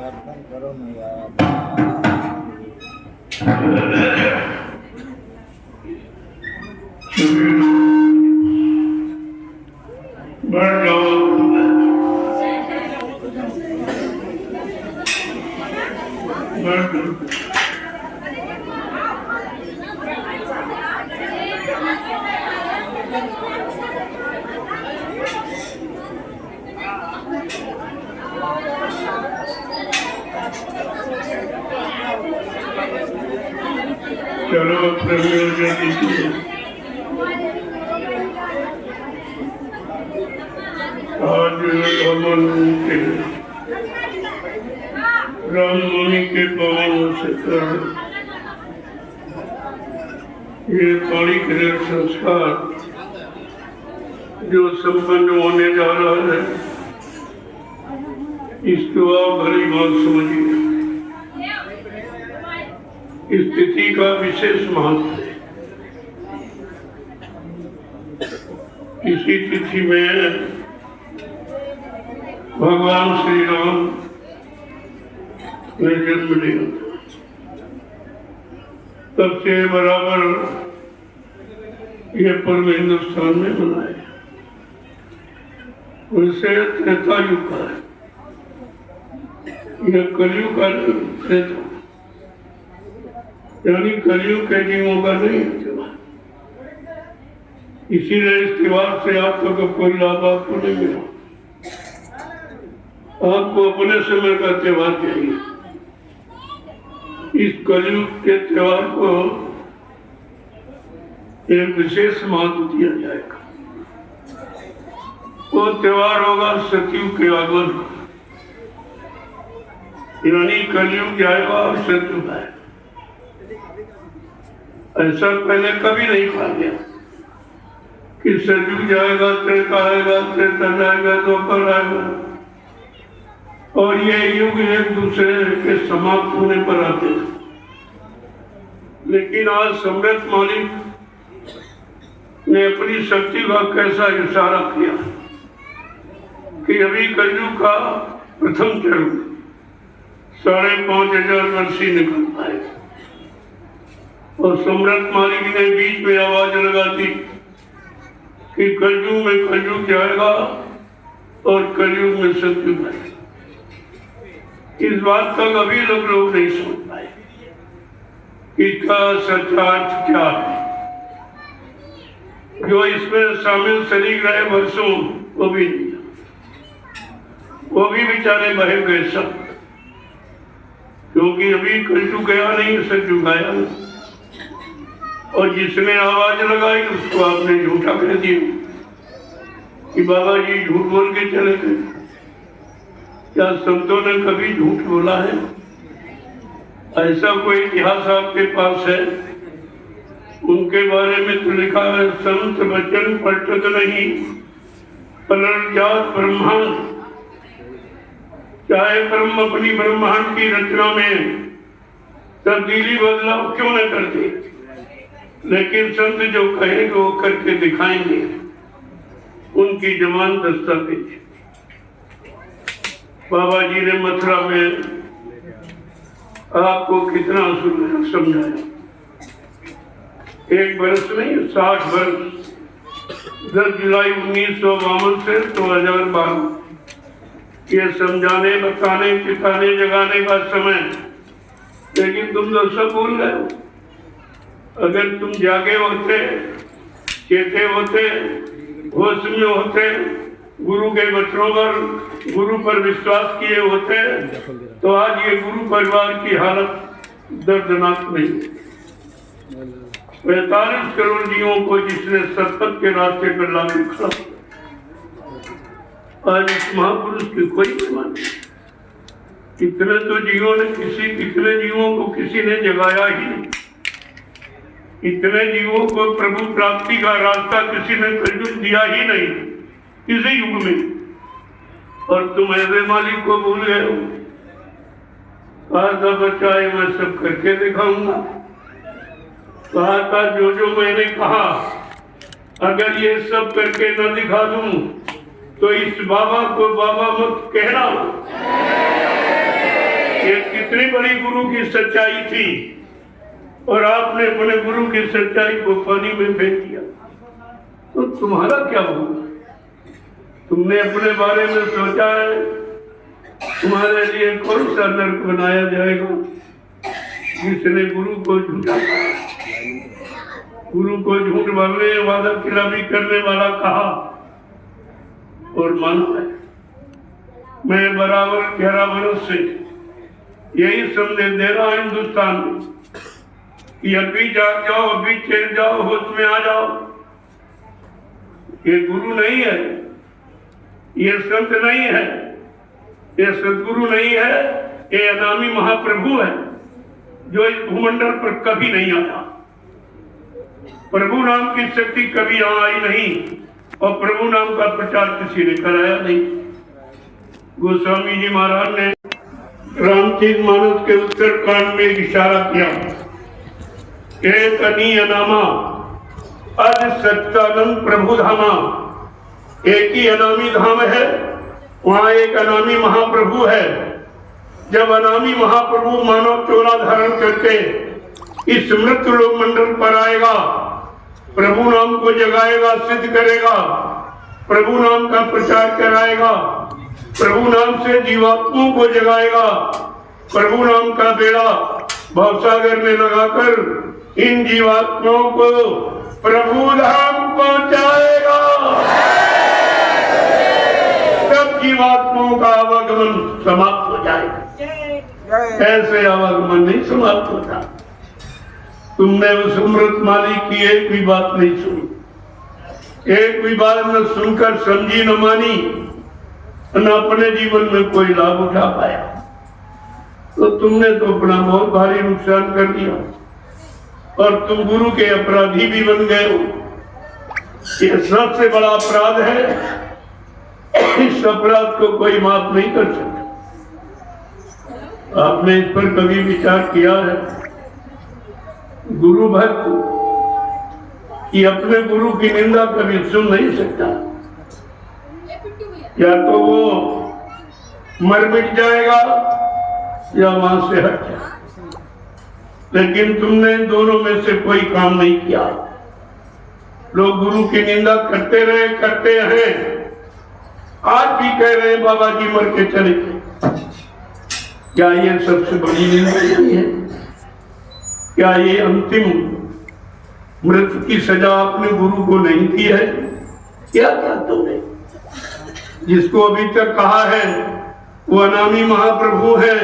दर्शन करो मैया। बढ़ जाओ, बढ़ जाओ। चलो आज राम मुनि के पवन से ये पाणी ग्रहण संस्कार जो संपन्न होने जा रहा है, इसको आप भली बात समझिए। इस तिथि का विशेष महत्व है। इसी तिथि में भगवान श्री राम ने जन्म लिया। तब से बराबर ये पर्व हिंदुस्तान में मनाया। वैसे त्रेता युग का है, यह कलयुग का त्रेता, यानी कलयुग के जीवों का नहीं है त्योहार। इसीलिए इस त्योहार से आपको कोई लाभ आपको नहीं मिला। आपको अपने समय का त्योहार चाहिए। इस कलयुग के त्योहार को एक विशेष महत्व दिया जाएगा। वो त्योहार होगा सतयुग के आगमन का, यानी कलयुग जाएगा और सतयुग आएगा। ऐसा पहले कभी नहीं कहा गया कि सतयुग जाएगा, त्रेता आएगा, त्रेता जाएगा, द्वापर आएगा, और ये युग एक दूसरे के समाप्त होने पर आते हैं। लेकिन आज सम्राट मालिक ने अपनी शक्ति का कैसा इशारा किया कि अभी कलयुग का प्रथम चरण 5,500 वर्ष ही निकल पाए, और सम्राट मालिक ने बीच में आवाज लगा दी कि कलयुग में कलयुग जाएगा और कलयुग में सतयुग आएगा। इस बात तक अभी लोग नहीं समझ पाए कि इसका सच्चा अर्थ क्या है। जो इसमें शामिल शरीक रहे वर्षों, वो भी नहीं, वो भी बेचारे बह गए सब, क्योंकि अभी कलयुग गया नहीं, सतयुग आया नहीं। और जिसने आवाज लगाई उसको आपने झूठा कह दिया कि बाबा जी झूठ बोल के चले गए। क्या संतों ने कभी झूठ बोला है? ऐसा कोई इतिहास आपके पास है? उनके बारे में तो लिखा है, संत वचन पलटत नहीं, पलट जात ब्रह्मांड। चाहे ब्रह्म अपनी ब्रह्मांड की रचना में तब्दीली बदलाव क्यों न करते, लेकिन संत जो कहेंगे वो करके दिखाएंगे। उनकी जबान दस्तावेज। बाबा जी ने मथुरा में आपको कितना समझाया। एक वर्ष नहीं, 60 वर्ष, 10 जुलाई 1952 से 2012, ये समझाने, बताने, चिताने, जगाने का समय। लेकिन तुम तो सब भूल गए हो। अगर तुम जागे होते, चेते होते, होश में होते, गुरु के वचनों पर, गुरु पर विश्वास किए होते, तो आज ये गुरु परिवार की हालत दर्दनाक नहीं। 45 करोड़ जीवों को जिसने सतपथ के रास्ते पर लाके खड़ा, आज इस महापुरुष की कोई महिमा नहीं। इतने तो जीवों ने इतने जीवों को किसी ने जगाया ही नहीं। इतने जीवों को प्रभु प्राप्ति का रास्ता किसी ने कलयुग दिया ही नहीं किसी युग में। और तुम ऐसे मालिक को भूल गए हो। आज बच्चा मैं सब करके दिखाऊंगा। कहा था जो मैंने कहा अगर ये सब करके न दिखा दूं तो इस बाबा को बाबा मत कहना। ये कितनी बड़ी गुरु की सच्चाई थी और आपने अपने गुरु की सच्चाई को पानी में फेंक दिया। तो तुम्हारा क्या होगा? तुमने अपने बारे में सोचा है तुम्हारे लिए कौन सा नरक बनाया जाएगा? जिसने गुरु को झूठा गुरु को झूठ बोलने वादा खिलाफी करने वाला कहा और माना है। मैं बराबर 11 वर्ष से यही संदेश दे रहा हिंदुस्तान में कि अभी जाग जाओ, अभी चल जाओ, होश में आ जाओ। ये गुरु नहीं है, ये संत नहीं है, ये सदगुरु नहीं है, ये अनामी महाप्रभु है जो इस भूमंडल पर कभी नहीं आया। प्रभु नाम की शक्ति कभी यहाँ आई नहीं और प्रभु नाम का प्रचार किसी ने कराया नहीं। गोस्वामी जी महाराज ने रामचरितमानस के उत्तरकांड में इशारा किया, एक अनामा अज सच्चानंद प्रभु धामा। एक ही अनामी धाम है, वहाँ एक अनामी महाप्रभु है। जब अनामी महाप्रभु मानव चोला धारण करके इस मृत लोक मंडल पर आएगा, प्रभु नाम को जगाएगा, सिद्ध करेगा, प्रभु नाम का प्रचार कराएगा, प्रभु नाम से जीवात्माओं को जगाएगा, प्रभु नाम का बेड़ा भवसागर में लगाकर इन जीवात्माओं को प्रभु धाम पहुंचाएगा। तब जीवात्माओं का आवागमन समाप्त हो जाएगा। ऐसे आवागमन नहीं समाप्त होता। तुमने उस अमृत माली की एक भी बात नहीं सुनी, एक भी बात न सुनकर समझी न मानी, न अपने जीवन में कोई लाभ उठा पाया। तो तुमने तो अपना बहुत भारी नुकसान कर दिया और तुम गुरु के अपराधी भी बन गए हो। ये सबसे बड़ा अपराध है, इस अपराध को कोई माफ नहीं कर सकता। आपने इस पर कभी विचार किया है? गुरु भक्त कि अपने गुरु की निंदा कभी सुन नहीं सकता, या तो वो मर मिट जाएगा या वहां से हट जाएगा। लेकिन तुमने इन दोनों में से कोई काम नहीं किया। लोग गुरु की निंदा करते रहे, करते हैं, आज भी कह रहे हैं बाबा जी मर के चले गए। क्या ये सबसे बड़ी निंदा नहीं है? क्या ये अंतिम मृत्यु की सजा अपने गुरु को नहीं दी है? क्या क्या तुमने जिसको अभी तक कहा है वो अनामी महाप्रभु है,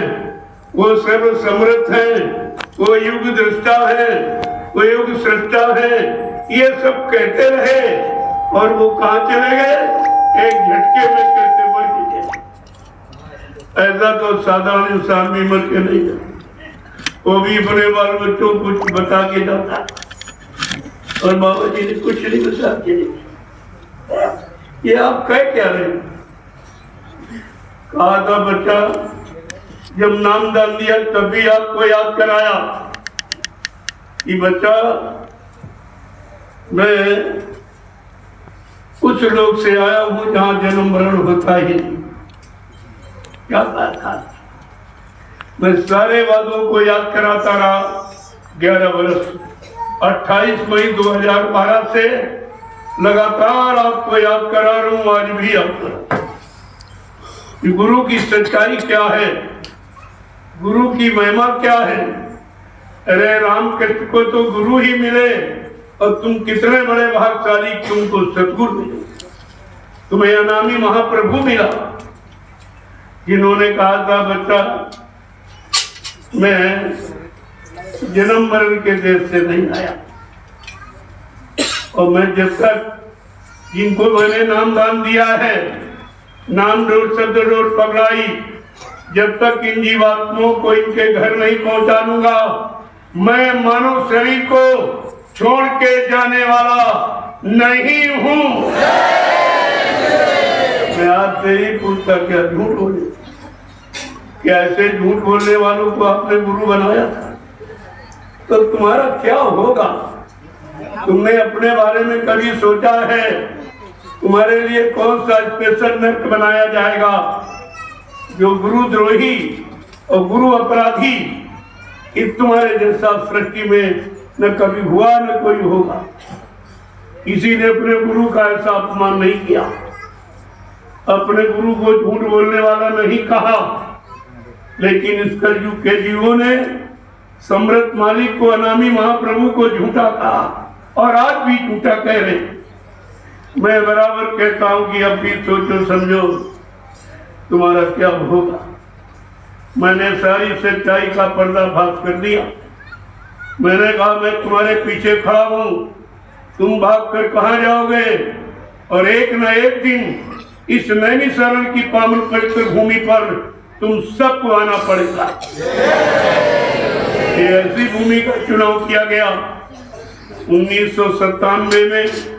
वो सर्व समर्थ है, वो युग दृष्टा है, वो युग सृष्टा है, ये सब कहते रहे और वो कहाँ चले गए? एक झटके में कहते मर गए। ऐसा तो साधारण इंसान भी मर के नहीं जाता, वो भी अपने बाल बच्चों को कुछ बता के जाता और बाबा जी ने कुछ नहीं बता के। ये आप कह क्या रहे? कहा था बच्चा जब नाम डाल दिया तभी आपको याद कराया कि बच्चा मैं कुछ लोग से आया हूं जहां जन्म मरण होता ही नहीं। क्या बात था? मैं सारे वादों को याद कराता रहा 11 वर्ष। 28 मई 2012 से लगातार आपको याद करा रहा हूं, आज भी आपको कि गुरु की सच्चाई क्या है, गुरु की महिमा क्या है। अरे रामकृष्ण को तो गुरु ही मिले और तुम कितने बड़े भाग्यशाली, तुमको सतगुरु मिले, तुम्हें अनामी महाप्रभु मिला जिन्होंने कहा था बच्चा मैं जन्म मरण के देश से नहीं आया और मैं जब तक जिनको मैंने नाम दान दिया है, नाम डोर शब्द डोर पगड़ाई, जब तक इन जीवात्माओं को इनके घर नहीं पहुंचा दूंगा मैं मानव शरीर को छोड़ के जाने वाला नहीं हूं। मैं आपसे ही पूछता क्या झूठ बोले? क्या ऐसे झूठ बोलने वालों को आपने गुरु बनाया था? तो तुम्हारा क्या होगा? तुमने अपने बारे में कभी सोचा है तुम्हारे लिए कौन सा स्पेशल नर्क बनाया जाएगा जो गुरुद्रोही और गुरु अपराधी इस तुम्हारे जैसा सृष्टि में न कभी हुआ न कोई होगा। किसी ने अपने गुरु का ऐसा अपमान नहीं किया, अपने गुरु को झूठ बोलने वाला नहीं कहा, लेकिन इस कलयुग के जीवों ने सम्राट मालिक को, अनामी महाप्रभु को झूठा कहा और आज भी झूठा कह रहे। मैं बराबर कहता हूं कि अब भी सोचो समझो तुम्हारा क्या होगा। मैंने सारी सच्चाई का पर्दाफाश कर दिया। मैंने कहा मैं तुम्हारे पीछे खड़ा हूं, तुम भागकर कहां जाओगे? और एक न एक दिन इस नैमिषारण्य की पावन पवित्र भूमि पर तुम सबको आना पड़ेगा। ये ऐसी भूमि का चुनाव किया गया 1997 में।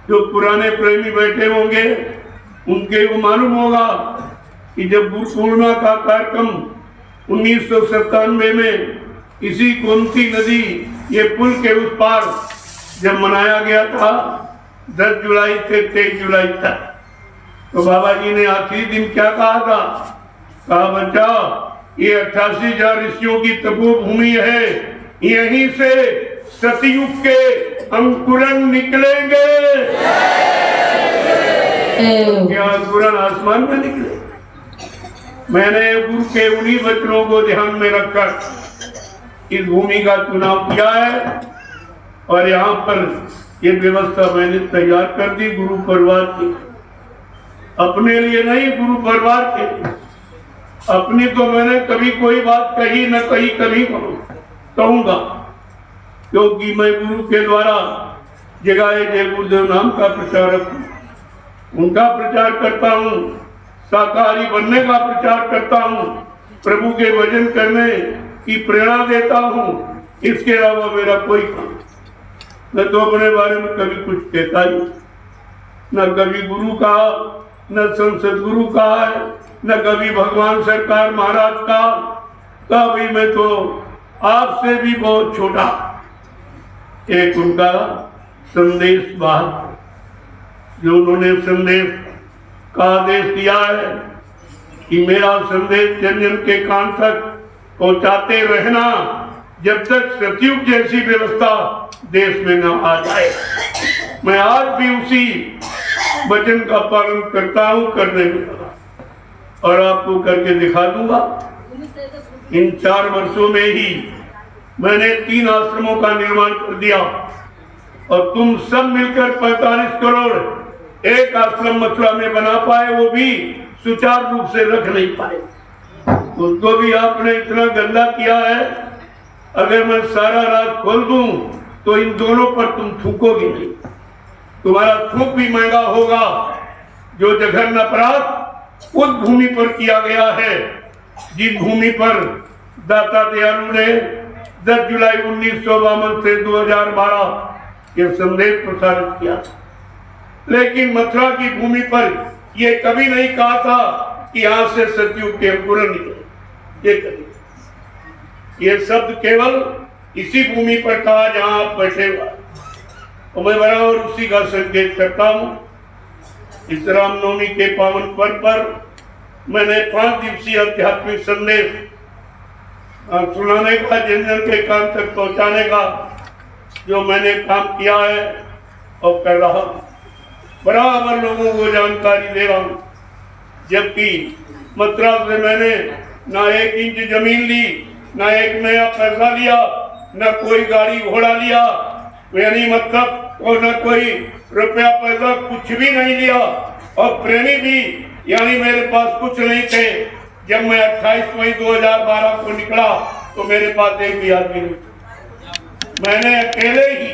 जो पुराने प्रेमी बैठे होंगे उनके को मालूम होगा कि जब गुरु पूर्णिमा का कार्यक्रम 1997 में इसी गोमती नदी ये पुल के उस पार जब मनाया गया था 10 जुलाई से 23 जुलाई तक, तो बाबा जी ने आखिरी दिन क्या कहा था? कहा बच्चा ये 88,000 ऋषियों की तपोभूमि है, यहीं से सतयुग के अंकुरन निकलेंगे। क्या अंकुरन आसमान में निकले? मैंने गुरु के उन्हीं वचनों को ध्यान में रखकर इस भूमि का चुनाव किया है और यहाँ पर ये व्यवस्था मैंने तैयार कर दी गुरु परिवार की, अपने लिए नहीं गुरु परिवार के। अपनी तो मैंने कभी कोई बात कही न कही, कभी कहूंगा, क्योंकि मैं गुरु के द्वारा जगाए जय गुरुदेव नाम का प्रचारक हूँ, उनका प्रचार करता हूँ, शाकाहारी बनने का प्रचार करता हूँ, प्रभु के भजन करने की प्रेरणा देता हूँ। इसके अलावा मेरा कोई काम न तो अपने बारे में कभी कुछ कहता ही, न कभी गुरु का, न संसद गुरु का है, न कभी भगवान सरकार महाराज का। कभी मैं तो आपसे भी बहुत छोटा एक उनका संदेश बात जो उन्होंने संदेश का आदेश दिया है कि मेरा संदेश जन जन के कान तक पहुंचाते रहना जब तक सतयुग जैसी व्यवस्था देश में न आ जाए। मैं आज भी उसी वचन का पालन करता हूं, करने में लगा और आपको करके दिखा दूंगा। इन 4 वर्षों में ही मैंने 3 आश्रमों का निर्माण कर दिया और तुम सब मिलकर 45 करोड़ एक आश्रम मथुरा में बना पाए, वो भी सुचारू रूप से रख नहीं पाए। उसको भी आपने इतना गंदा किया है, अगर मैं सारा रात खोल दूं तो इन दोनों पर तुम थूकोगे नहीं, तुम्हारा थूक भी महंगा होगा। जो जघन्य अपराध उस भूमि पर किया गया है जिस भूमि पर दाता दयालु ने 10 जुलाई 1952 से 2012 ये संदेश प्रसारित किया, लेकिन मथुरा की भूमि पर ये कभी नहीं कहा था कि यहां से सतयुग के अंकुरन निकले। ये शब्द केवल इसी भूमि पर कहा जहां आप बैठे हुए, और मैं बराबर उसी का संकेत करता हूं। इस रामनवमी के पावन पर्व पर मैंने 5 दिवसीय आध्यात्मिक संदेश सुनाने का, जन जन के कान तक पहुंचाने का जो मैंने काम किया है और कर रहा हूं, बराबर लोगों को जानकारी दे रहा हूं। जबकि मथुरा से मैंने ना 1 इंच जमीन ली, ना एक नया पैसा लिया, न कोई गाड़ी घोड़ा लिया, यानी मतलब और न कोई रुपया पैसा कुछ भी नहीं लिया, और प्रेमी भी यानी मेरे पास कुछ नहीं थे। जब मैं 28 मई 2012 को निकला तो मेरे पास एक भी आदमी नहीं था। मैंने अकेले ही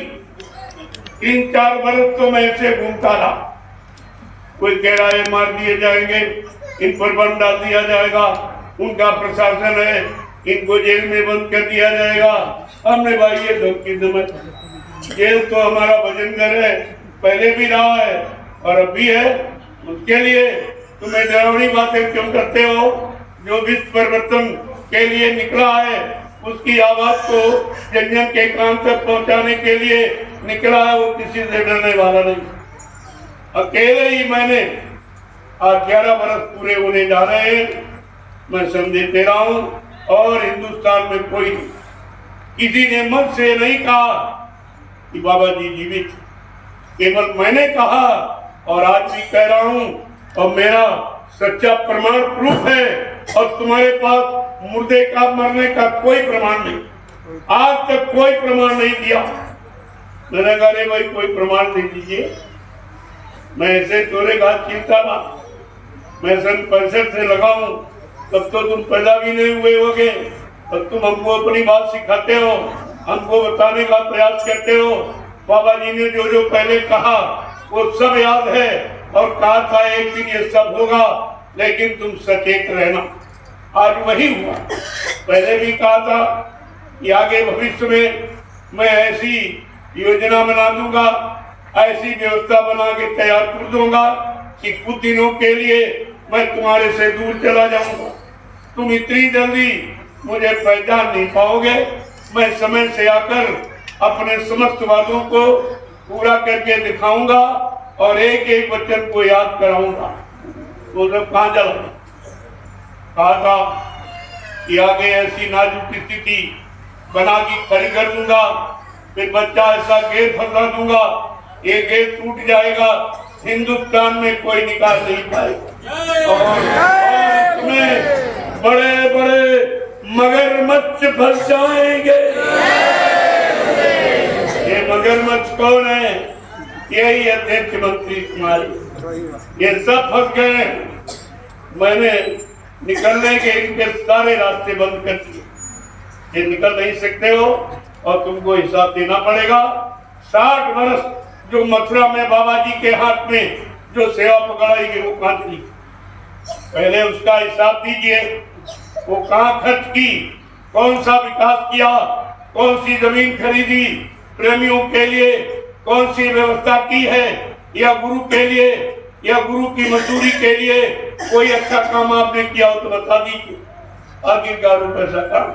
3-4 वर्ष तो मैं ऐसे घूमता रहा। कोई कह रहा है मार दिए जाएंगे, इन पर बम डाल दिया जाएगा, उनका प्रशासन है, इनको जेल में बंद कर दिया जाएगा। हमने भाई ये धमकी समझ, जेल तो हमारा भजन घर है, पहले भी रहा है और अब भी है। उसके लिए तुम्हें डरावनी बातें क्यों करते हो? जो विश्व परिवर्तन के लिए निकला है उसकी आवाज को जन के कान तक पहुंचाने के लिए निकला है, वो किसी से डरने वाला नहीं। अकेले ही मैंने आज 11 बरस पूरे होने जा रहे हैं, मैं संदेश दे रहा हूं और हिंदुस्तान में कोई नहीं, किसी ने मन से नहीं कहा कि बाबा जी जीवित, केवल मैंने कहा और आज भी कह रहा हूं और मेरा सच्चा प्रमाण प्रूफ है, और तुम्हारे पास मुर्दे का मरने का कोई प्रमाण नहीं, आज तक कोई प्रमाण नहीं दिया। मैंने कहा अरे भाई कोई प्रमाण दे दीजिए, मैं ऐसे चोरे घाट चिंता ना, मैं सन 65 से लगाऊं, तब तो तुम पैदा भी नहीं हुए होगे, तब तुम हमको अपनी बात सिखाते हो, हमको बताने का प्रयास करते हो। बाबा जी ने जो जो पहले कहा वो सब याद है, और कहा था एक दिन ये सब होगा, लेकिन तुम सचेत रहना। आज वही हुआ। पहले भी कहा था कि आगे भविष्य में मैं ऐसी योजना बना दूंगा, ऐसी व्यवस्था बना के तैयार कर दूंगा कि कुछ दिनों के लिए मैं तुम्हारे से दूर चला जाऊंगा, तुम इतनी जल्दी मुझे पहचान नहीं पाओगे। मैं समय से आकर अपने समस्त वादों को पूरा करके दिखाऊंगा और एक एक वचन को याद कराऊंगा। वो सब कहाँ चला? कहा था कि आगे ऐसी नाजुक स्थिति बना के खड़ी कर दूंगा, फिर बच्चा ऐसा गेट फंसा दूंगा, ये गेट टूट जाएगा, हिंदुस्तान में कोई निकाल नहीं पाएगा, और इसमें बड़े बड़े मगरमच्छ फंस जाएंगे। ये मगरमच्छ कौन है? यही अध्यक्ष मंत्री तुम्हारे, ये सब फंस गए। मैंने निकलने के इनके सारे रास्ते बंद कर दिए, ये निकल नहीं सकते हो और तुमको हिसाब देना पड़ेगा। 60 वर्ष जो मथुरा में बाबा जी के हाथ में जो सेवा पकड़ाई गई वो कहाँ चली, पहले उसका हिसाब दीजिए। वो कहाँ खर्च की, कौन सा विकास किया, कौन सी जमीन खरीदी प्रेमियों के लिए, कौन सी व्यवस्था की है, या गुरु के लिए या गुरु की मजदूरी के लिए कोई अच्छा काम आपने किया हो तो बता दीजिए। आखिरकार पैसा काम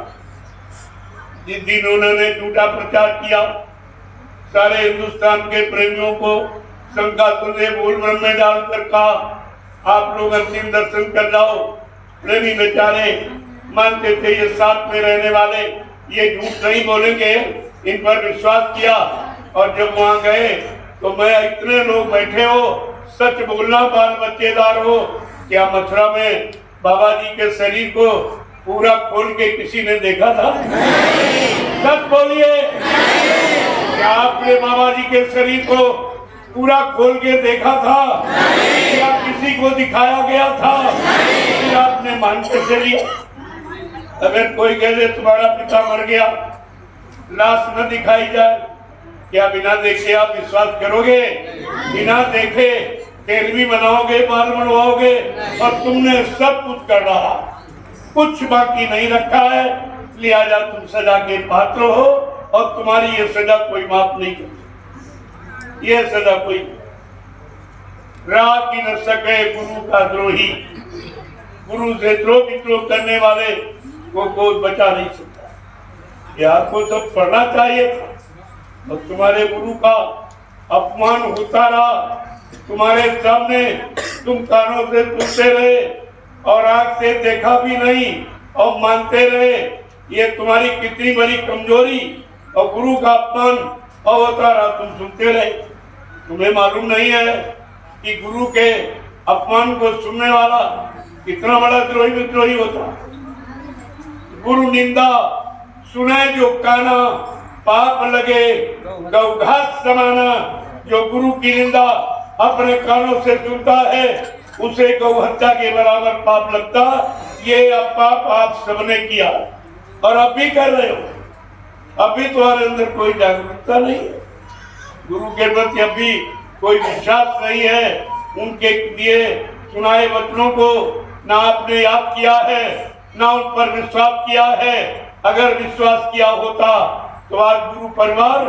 जिस दिन उन्होंने झूठा प्रचार किया, सारे हिंदुस्तान के प्रेमियों को शंका सुने बोल में डालकर कहा आप लोग अंतिम दर्शन कर जाओ। प्रेमी बेचारे मानते थे ये साथ में रहने वाले ये झूठ नहीं बोलेंगे, इन पर विश्वास किया। और जब वहां गए तो मैं इतने लोग बैठे हो, सच बोलना बाल बच्चेदार हो, क्या मथुरा में बाबा जी के शरीर को पूरा खोल के किसी ने देखा था? सच बोलिए, क्या आपने बाबा जी के शरीर को पूरा खोल के देखा था? क्या किसी को दिखाया गया था? फिर आपने मान के चलिए। अगर कोई कह दे तुम्हारा पिता मर गया, लाश न दिखाई जाए, क्या बिना देखे आप विश्वास करोगे? बिना देखे तेल भी बनाओगे, बाल बनवाओगे, और तुमने सब कुछ कर रहा, कुछ बाकी नहीं रखा है, लिहाजा तुम सजा के पात्र हो और तुम्हारी ये सजा कोई माफ नहीं करती। ये सजा कोई राह की न सके गुरु का द्रोही, गुरु से द्रोह विद्रोह करने वाले को कोई बचा नहीं सकता। ये आपको सब पढ़ना चाहिए था, और तुम्हारे गुरु का अपमान होता रहा तुम्हारे सामने, तुम कानों से सुनते रहे और आंख से देखा भी नहीं और मानते रहे। ये तुम्हारी कितनी बड़ी कमजोरी और गुरु का अपमान और होता रहा, तुम सुनते रहे। तुम्हें मालूम नहीं है कि गुरु के अपमान को सुनने वाला कितना बड़ा द्रोही विद्रोही होता। गुरु निंदा सुने जो काना, पाप लगे गौघात समाना। जो गुरु की निंदा अपने कानों से सुनता है उसे गौ हत्या के बराबर पाप लगता। ये पाप आप सबने किया और अब भी कर रहे हो। अभी तुम्हारे अंदर कोई जागरूकता नहीं है, गुरु के प्रति अभी कोई विश्वास नहीं है। उनके दिए सुनाए वचनों को ना आपने याद किया है, ना उन पर विश्वास किया है। अगर विश्वास किया होता तो आज गुरु परिवार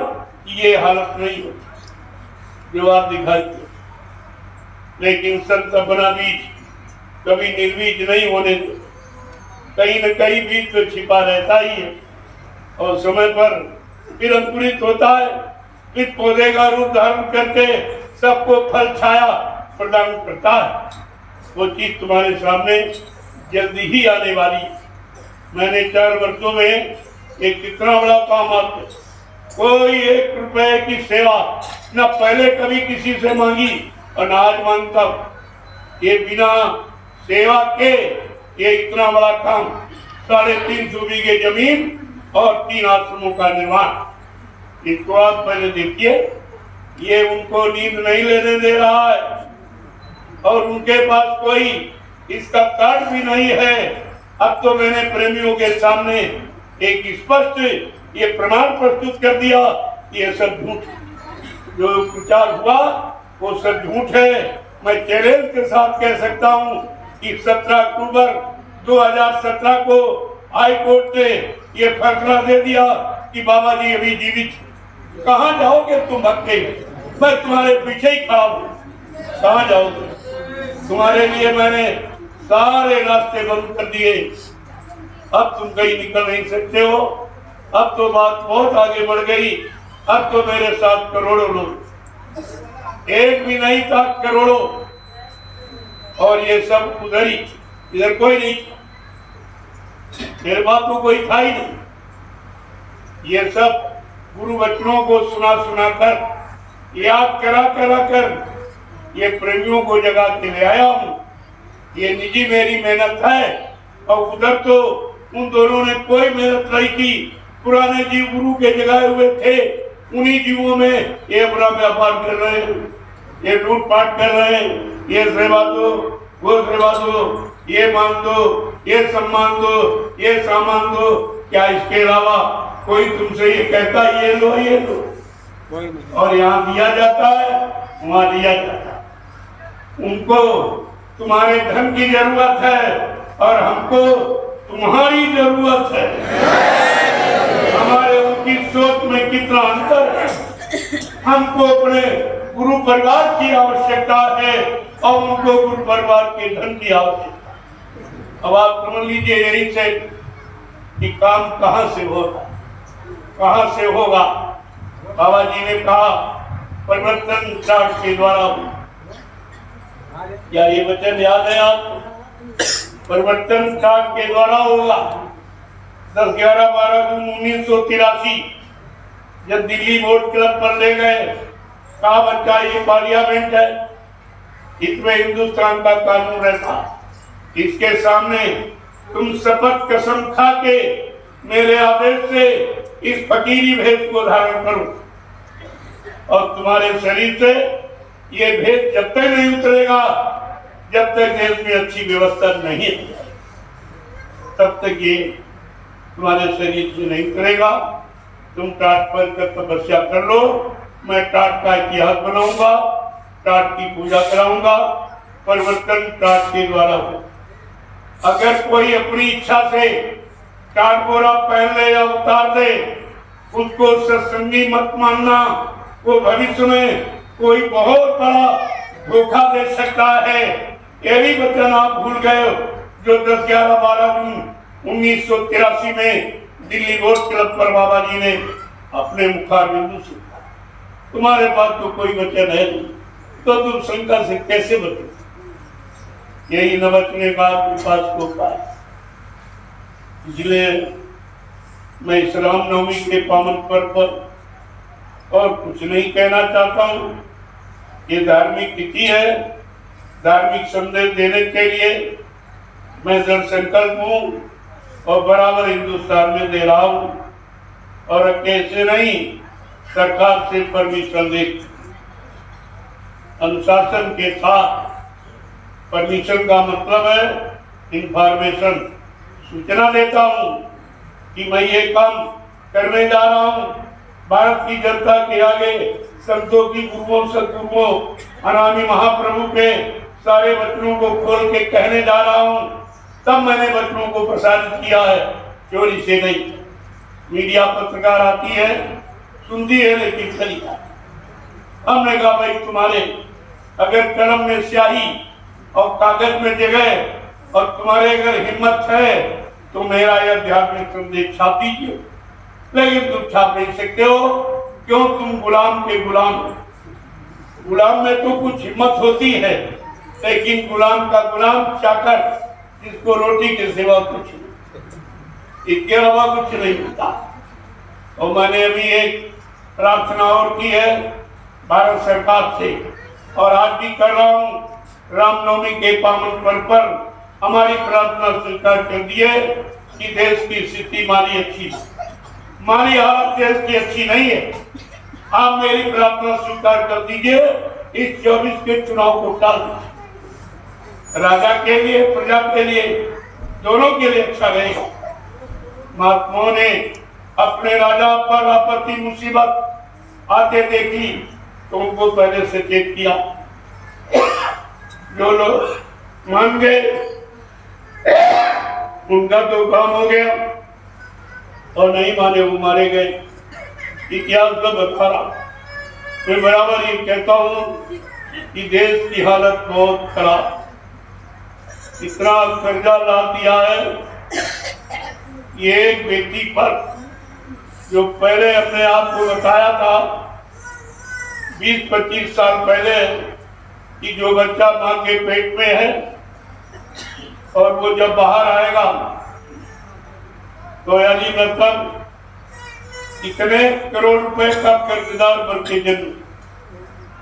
की ये हालत नहीं होती जो आप दिखाई दे। लेकिन संत अपना बीज कभी निर्बीज नहीं होने दो, कहीं न कहीं बीज तो छिपा रहता ही है। और समय पर फिर अंकुरित होता है, फिर पौधे का रूप धारण करके सबको फल छाया प्रदान करता है। वो चीज तुम्हारे सामने जल्दी ही आने वाली है। मैंने 4 वर्षों में एक कितना बड़ा काम आपको, कोई 1 रुपए की सेवा न पहले कभी किसी से मांगी और न आज मांगता। ये बिना सेवा के ये इतना बड़ा काम, 350 बीघे जमीन और 3 आश्रमों का निर्माण। इसको आप पहले देखिए, ये उनको नींद नहीं लेने दे रहा है और उनके पास कोई इसका कार्ड भी नहीं है। अब तो मैंने प्रेमियों के सामने एक स्पष्ट ये प्रमाण प्रस्तुत कर दिया, ये सब झूठ, जो प्रचार हुआ वो सब झूठ है। मैं चैलेंज के साथ कह सकता हूँ कि 17 अक्टूबर 2017 को हाई कोर्ट ने ये फैसला दे दिया कि बाबा जी अभी जीवित। कहाँ जाओगे तुम भक्के? मैं तुम्हारे पीछे ही खड़ा हूँ, कहाँ जाओगे? तुम्हारे लिए मैंने सारे रास्ते बंद कर दिए, अब तुम कहीं निकल नहीं सकते हो। अब तो बात बहुत आगे बढ़ गई। अब तो मेरे साथ करोड़ों लोग, एक भी नहीं था, करोड़ों। और ये सब उधर ही, इधर कोई नहीं, मेरे बाप को कोई था ही नहीं। ये सब गुरु वचनों को सुना सुना कर, याद करा करा कर ये प्रेमियों को जगा के ले आया हूँ। ये निजी मेरी मेहनत है और उधर तो उन दोनों ने कोई मेहनत नहीं की। पुराने जीव गुरु के जगाए हुए थे, उन्हीं जीवों में ये अपना व्यापार कर रहे हैं, ये लूटपाट कर रहे हैं। ये सेवा दो, वो सेवा दो, ये मान दो, ये सम्मान दो, ये सामान दो। क्या इसके अलावा कोई तुमसे ये कहता ये लो ये लो? और यहाँ दिया जाता है, वहाँ दिया जाता है। उनको तुम्हारे धन की जरूरत है और हमको तुम्हारी जरूरत है। हमारे उनकी सोच में कितना अंतर है। हमको अपने गुरु परिवार की आवश्यकता है और उनको गुरु परिवार के धन की आवश्यकता। अब आप समझ लीजिए यही से कि काम कहाँ से होगा, कहाँ से होगा। बाबा जी ने कहा परिवर्तन चार्ट के द्वारा। क्या ये वचन याद है आपको? परिवर्तन चार्ट के द्वारा होगा। 10, 11, 12 जून 1983 जब दिल्ली बोर्ड क्लब पर ले गए, कहा बच्चा ये पार्लियामेंट है, इसमें हिंदुस्तान का कानून रहता, इसके सामने तुम शपथ कसम खा के मेरे आदेश से इस फकीरी भेद को धारण करो और तुम्हारे शरीर से ये भेद जब तक नहीं उतरेगा, जब तक देश में अच्छी व्यवस्था नहीं है, तब तक ये तुम्हारे शरीर से नहीं उतरेगा। तुम टाट पर तपस्या कर लो, मैं टाट का इतिहास बनाऊंगा, टाट की पूजा कराऊंगा। परिवर्तन टाट के द्वारा हो। अगर कोई अपनी इच्छा से टाट बोरा पहन ले या उतार दे, उसको सत्संगी मत मानना। वो भविष्य में कोई बहुत बड़ा धोखा दे सकता है। ये भी वचन आप भूल गए जो 10, 11, 12 जून 1983 में दिल्ली बोर्ड क्लब पर बाबा जी ने अपने मुखारबिंदु से कहा। तुम्हारे पास तो कोई वचन है नहीं, तो तुम शंका से कैसे बचे? यही न बचने का पास को पाए। इसलिए मैं इस रामनवमी के पावन पर्व पर और कुछ नहीं कहना चाहता हूँ। ये धार्मिक तिथि है, धार्मिक संदेश देने के लिए मैं दृढ़ संकल्प हूँ और बराबर हिंदुस्तान में दे रहा हूँ। और कैसे नहीं, सरकार से परमिशन दे, अनुशासन के साथ। परमिशन का मतलब है इंफॉर्मेशन, सूचना देता हूँ कि मैं ये काम करने जा रहा हूँ। भारत की जनता के आगे संतों की, गुरुओं, सदगुरुओं, अनामी महाप्रभु के सारे वचनों को खोल के कहने जा रहा हूँ। तब मैंने वचनों को प्रसारित किया है, चोरी से नहीं। मीडिया पत्रकार आती है, सुनती है, लेकिन चली जाती। हमने कहा भाई तुम्हारे अगर कलम में स्याही और कागज में जगह और तुम्हारे अगर हिम्मत है तो मेरा यह आध्यात्मिक संदेश छाप दीजिए। लेकिन तुम छाप नहीं सकते हो, क्यों? तुम गुलाम के गुलाम हो। गुलाम में तो कुछ हिम्मत होती है, लेकिन गुलाम का गुलाम चाकर, जिसको रोटी के सिवा कुछ नहीं, इसके अलावा कुछ नहीं होता। और मैंने अभी एक प्रार्थना और की है भारत सरकार से, और आज भी कर रहा हूँ। रामनवमी के पावन पर्व पर हमारी प्रार्थना स्वीकार कर दिए कि देश की स्थिति हमारी अच्छी, हमारी हालत देश की अच्छी नहीं है। आप मेरी प्रार्थना स्वीकार कर दीजिए, इस 24 के चुनाव को टाल दीजिए। राजा के लिए, प्रजा के लिए, दोनों के लिए अच्छा रहेगा। महात्माओं ने अपने राजा पर आपत्ति मुसीबत आते देखी तो उनको पहले से चेक किया। जो लोग मान गए उनका तो काम हो गया, और नहीं माने वो मारे गए। इतिहास में बता रहा। मैं बराबर ये कहता हूँ कि देश की हालत बहुत खराब, इतना कर्जा ला दिया है। ये एक बेटी पर जो पहले अपने आप को बताया था 20-25 साल पहले कि जो बच्चा मां के पेट में है और वो जब बाहर आएगा तो यानी मतलब इतने करोड़ रुपए का कर्जदार बन के जन्म,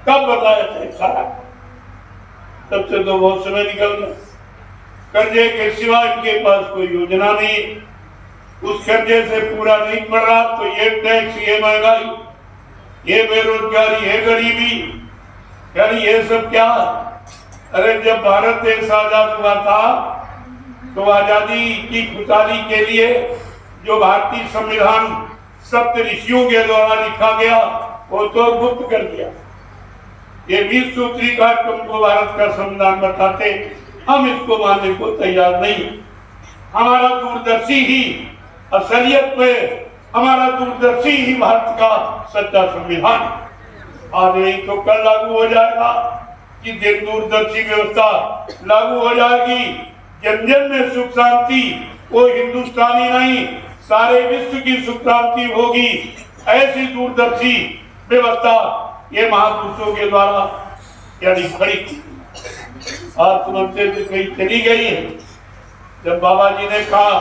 कब बताया था सारा? तब से तो बहुत समय निकल गया। कर्जे के सिवा इनके पास कोई योजना नहीं। उस कर्जे से पूरा नहीं पड़ रहा तो ये टैक्स, ये महंगाई, ये बेरोजगारी, ये गरीबी, यानी ये सब क्या? अरे जब भारत देश आजाद हुआ था तो आजादी की खुशहाली के लिए जो भारतीय संविधान सप्त ऋषियों के द्वारा लिखा गया वो तो गुप्त कर दिया। ये 20 सूत्री कार्यक्रम को भारत का संविधान बताते, हम इसको मानने को तैयार नहीं। हमारा दूरदर्शी ही असलियत में, हमारा दूरदर्शी ही भारत का सच्चा संविधान। आज नहीं तो कल लागू हो जाएगा कि दूरदर्शी व्यवस्था लागू हो जाएगी, जन जन में सुख शांति, वो हिंदुस्तानी नहीं सारे विश्व की सुख शांति होगी। ऐसी दूरदर्शी व्यवस्था ये महापुरुषों के द्वारा यानी खड़ी की। आज तुरंत से कहीं चली गई है। जब बाबा जी ने कहा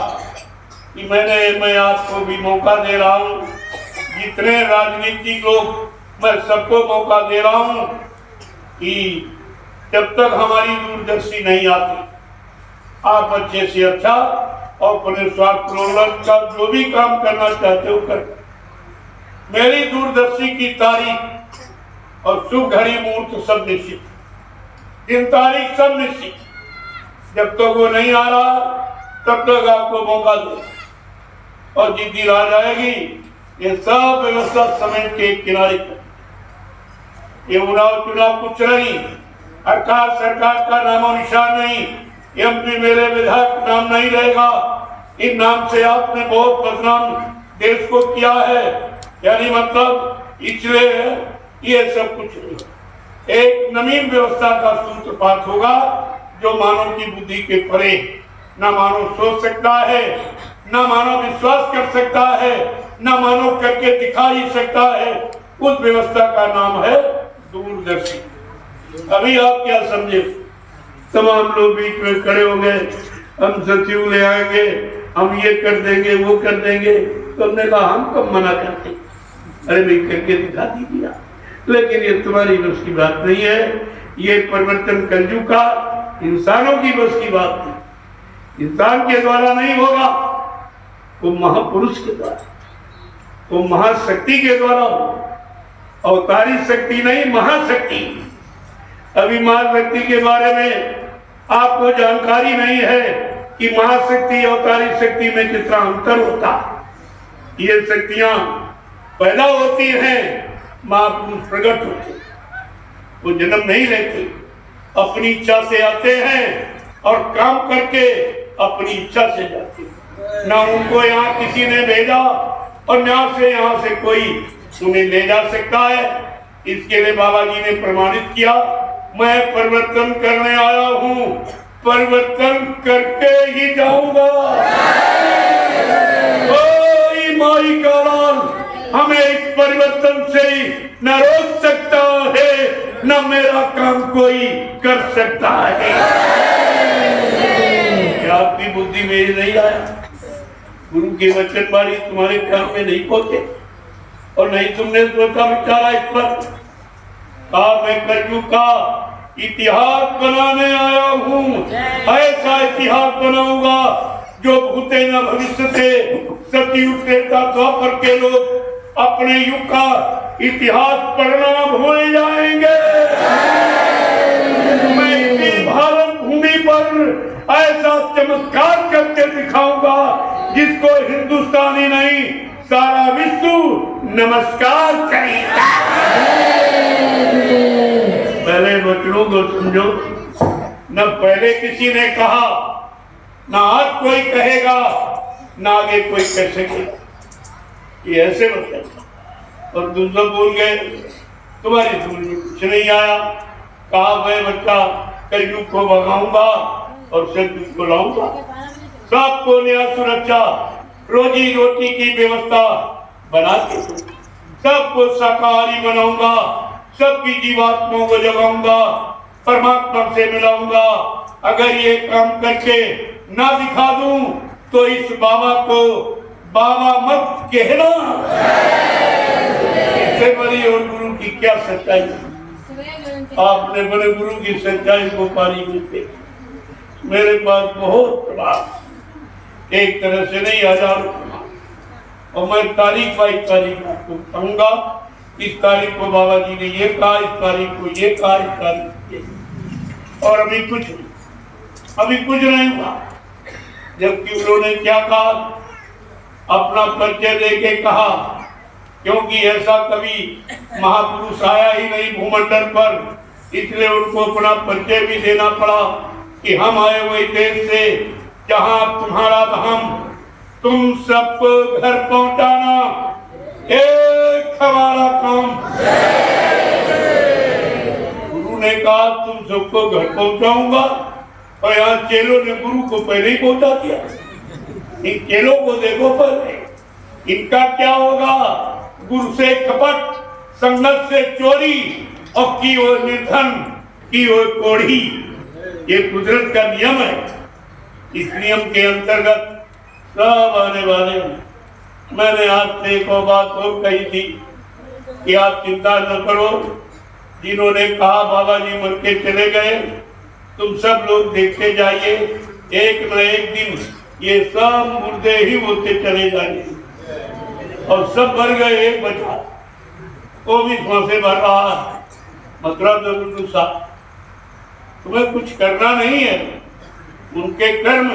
कि मैं आपको भी मौका दे रहा हूँ, जितने राजनीतिक लोग मैं सबको मौका दे रहा हूँ कि जब तक हमारी दूरदर्शी नहीं आती आप अच्छे से अच्छा और अपने स्वार्थ का जो भी काम करना चाहते हो कर। मेरी दूरदर्शी की तारीख और शुभ घड़ी मुहूर्त सब निश्चित, दिन तारीख सब निश्चित। जब तक वो नहीं आ रहा तब तक आपको मौका दो, और जिस आ जाएगी ये सब व्यवस्था समेट के किनारे पर। ये चुनाव कुछ नहीं, सरकार का नामो निशान नहीं, एमपी मेरे विधायक नाम नहीं रहेगा। इन नाम से आपने बहुत बदनाम देश को किया है, यानी मतलब इसलिए ये सब कुछ नहीं। एक नवीन व्यवस्था का सूत्रपात होगा जो मानव की बुद्धि के परे, न मानव सोच सकता है, न मानव विश्वास कर सकता है, न मानव करके दिखा ही सकता है। उस व्यवस्था का नाम है दूरदर्शी। अभी आप क्या समझे? तमाम लोग बीच में खड़े हो गए, हम सचिव ले आएंगे, हम ये कर देंगे, वो कर देंगे। तो हमने कहा हम कब मना करते? अरे भाई करके दिखा दीजिए। लेकिन ये तुम्हारी बस की बात नहीं है। ये परिवर्तन कलयुग का इंसानों की बस की बात नहीं, इंसान के द्वारा नहीं होगा, वो महापुरुष के द्वारा, वो महाशक्ति के द्वारा होगा। अवतारी शक्ति नहीं, महाशक्ति। अभी महाशक्ति के बारे में आपको जानकारी नहीं है कि महाशक्ति अवतारी शक्ति में कितना अंतर होता। ये शक्तियां पैदा होती हैं, महापुरुष प्रकट होते, वो जन्म नहीं लेते, अपनी इच्छा से आते हैं और काम करके अपनी इच्छा से जाते हैं। ना उनको यहाँ किसी ने भेजा और ना से यहाँ से कोई उन्हें ले जा सकता है। इसके लिए बाबा जी ने प्रमाणित किया, मैं परिवर्तन करने आया हूँ, परिवर्तन करके ही जाऊंगा। कोई माई का हमें इस परिवर्तन से न रोक सकता है, न मेरा काम कोई कर सकता है। क्या आपकी बुद्धि में नहीं आया? गुरु के वचन वाणी तुम्हारे कान में नहीं पहुंचे और नहीं तुमने सोचा विचारा इस पर? मैं कलयुग का इतिहास बनाने आया हूँ। ऐसा इतिहास बनाऊंगा जो भूते न भविष्य से सतयुग त्रेता द्वापर के लोग अपने युग का इतिहास पढ़ना भूल जाएंगे। मैं इसी भारत भूमि पर ऐसा चमत्कार करके दिखाऊंगा जिसको हिंदुस्तानी नहीं सारा विश्व नमस्कार करेगा। पहले वचनों को समझो। न पहले किसी ने कहा, न आज कोई कहेगा, न आगे कोई कह सकेगा। ये ऐसे मतलब और तुम सब बोल गए, तुम्हारी समझ में कुछ नहीं आया। कहा मैं बच्चा कलयुग को भगाऊंगा और सतयुग को लाऊंगा। सबको न्याय सुरक्षा रोजी रोटी की व्यवस्था बना के सबको शाकाहारी बनाऊंगा, सबकी जीवात्माओं को जगाऊंगा, परमात्मा से मिलाऊंगा। अगर ये काम करके ना दिखा दूं तो इस बाबा को बाबा मत कहना। इससे बड़ी और गुरु की क्या सच्चाई? आपने बड़े गुरु की सच्चाई को पारी मिलते मेरे पास बहुत प्रभाव, एक तरह से नहीं हजारों, और मैं तारीख बाई तारीख आपको कहूंगा। इस तारीख को बाबा जी ने ये कहा, इस तारीख को ये कहा, इस तारीख को ये, और अभी कुछ नहीं हुआ। जबकि उन्होंने क्या कहा, अपना परिचय देके कहा, क्योंकि ऐसा कभी महापुरुष आया ही नहीं भूमंडल पर, इसलिए उनको अपना परिचय भी देना पड़ा कि हम आए हुए देश से जहां तुम्हारा धाम, तुम सबको घर पहुंचाना एक हमारा काम। गुरु ने कहा तुम सबको घर पहुंचाऊंगा, और यहाँ चेलों ने गुरु को पहले ही पहुंचा दिया। इन चेलों को देखो पहले, इनका क्या होगा? गुरु से कपट, संगत से चोरी, और की ओर निर्धन, की ओर कोढ़ी। ये कुदरत का नियम है। इस नियम के अंतर्गत सब आने वाले हैं। मैंने आपसे एक और बात और कही थी कि आप चिंता न करो। जिन्होंने कहा बाबा जी मर के चले गए, तुम सब लोग देखते जाइए, एक न एक दिन ये सब मुर्दे ही होते चले जाएंगे। और सब मर गए, एक बचा, वो भी सांसें भर रहा है। मतलब तुम्हें कुछ करना नहीं है, उनके कर्म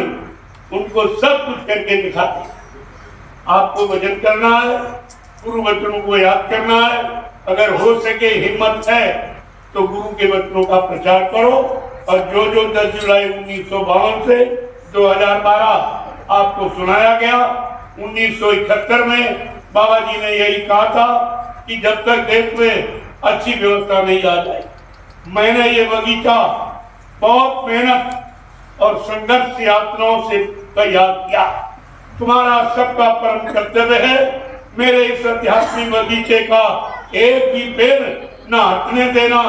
उनको सब कुछ करके दिखाते। आपको भजन करना है, गुरु वचनों को याद करना है। अगर हो सके हिम्मत है तो गुरु के वचनों का प्रचार करो। और जो 10 जुलाई 1952 से 2012 आपको सुनाया गया, 1971 में बाबा जी ने यही कहा था कि जब तक देश में अच्छी व्यवस्था नहीं आ जाए। मैंने ये बगीचा बहुत मेहनत और संघर्ष यात्राओं से तैयार किया। तुम्हारा सबका परम कर्तव्य है मेरे इस आध्यात्मिक बगीचे का एक भी पेड़ न हटने देना,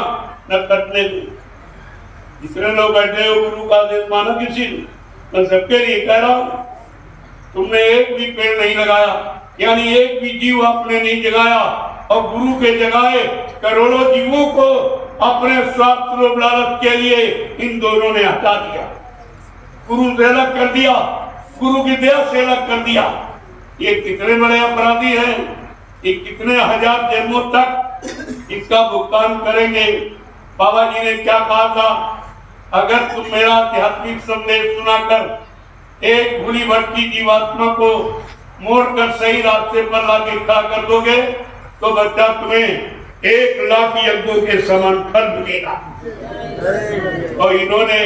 न कटने देना। जितने लोग बैठे हो गुरु का आदेश माना किसी ने, मैं सबके लिए कह रहा हूँ, तुमने एक भी पेड़ नहीं लगाया, यानी एक भी जीव आपने नहीं जगाया, और गुरु के जगाए करोड़ों जीवों को अपने स्वार्थ और लालच के लिए इन दोनों ने हटा दिया। गुरु से अलग कर दिया, गुरु की दया से अलग कर दिया। ये कितने बड़े अपराधी हैं, ये कितने हजार जन्मों तक इसका भुगतान करेंगे। बाबा जी ने क्या कहा था, अगर तुम मेरा आध्यात्मिक संदेश सुनाकर एक भूली भटकी जीवात्मा को मोड़कर सही रास्ते पर लाके खड़ा कर दोगे तो बच्चा तुम्हें 1 लाख यज्ञों के समान फल मिलेगा। और इन्होंने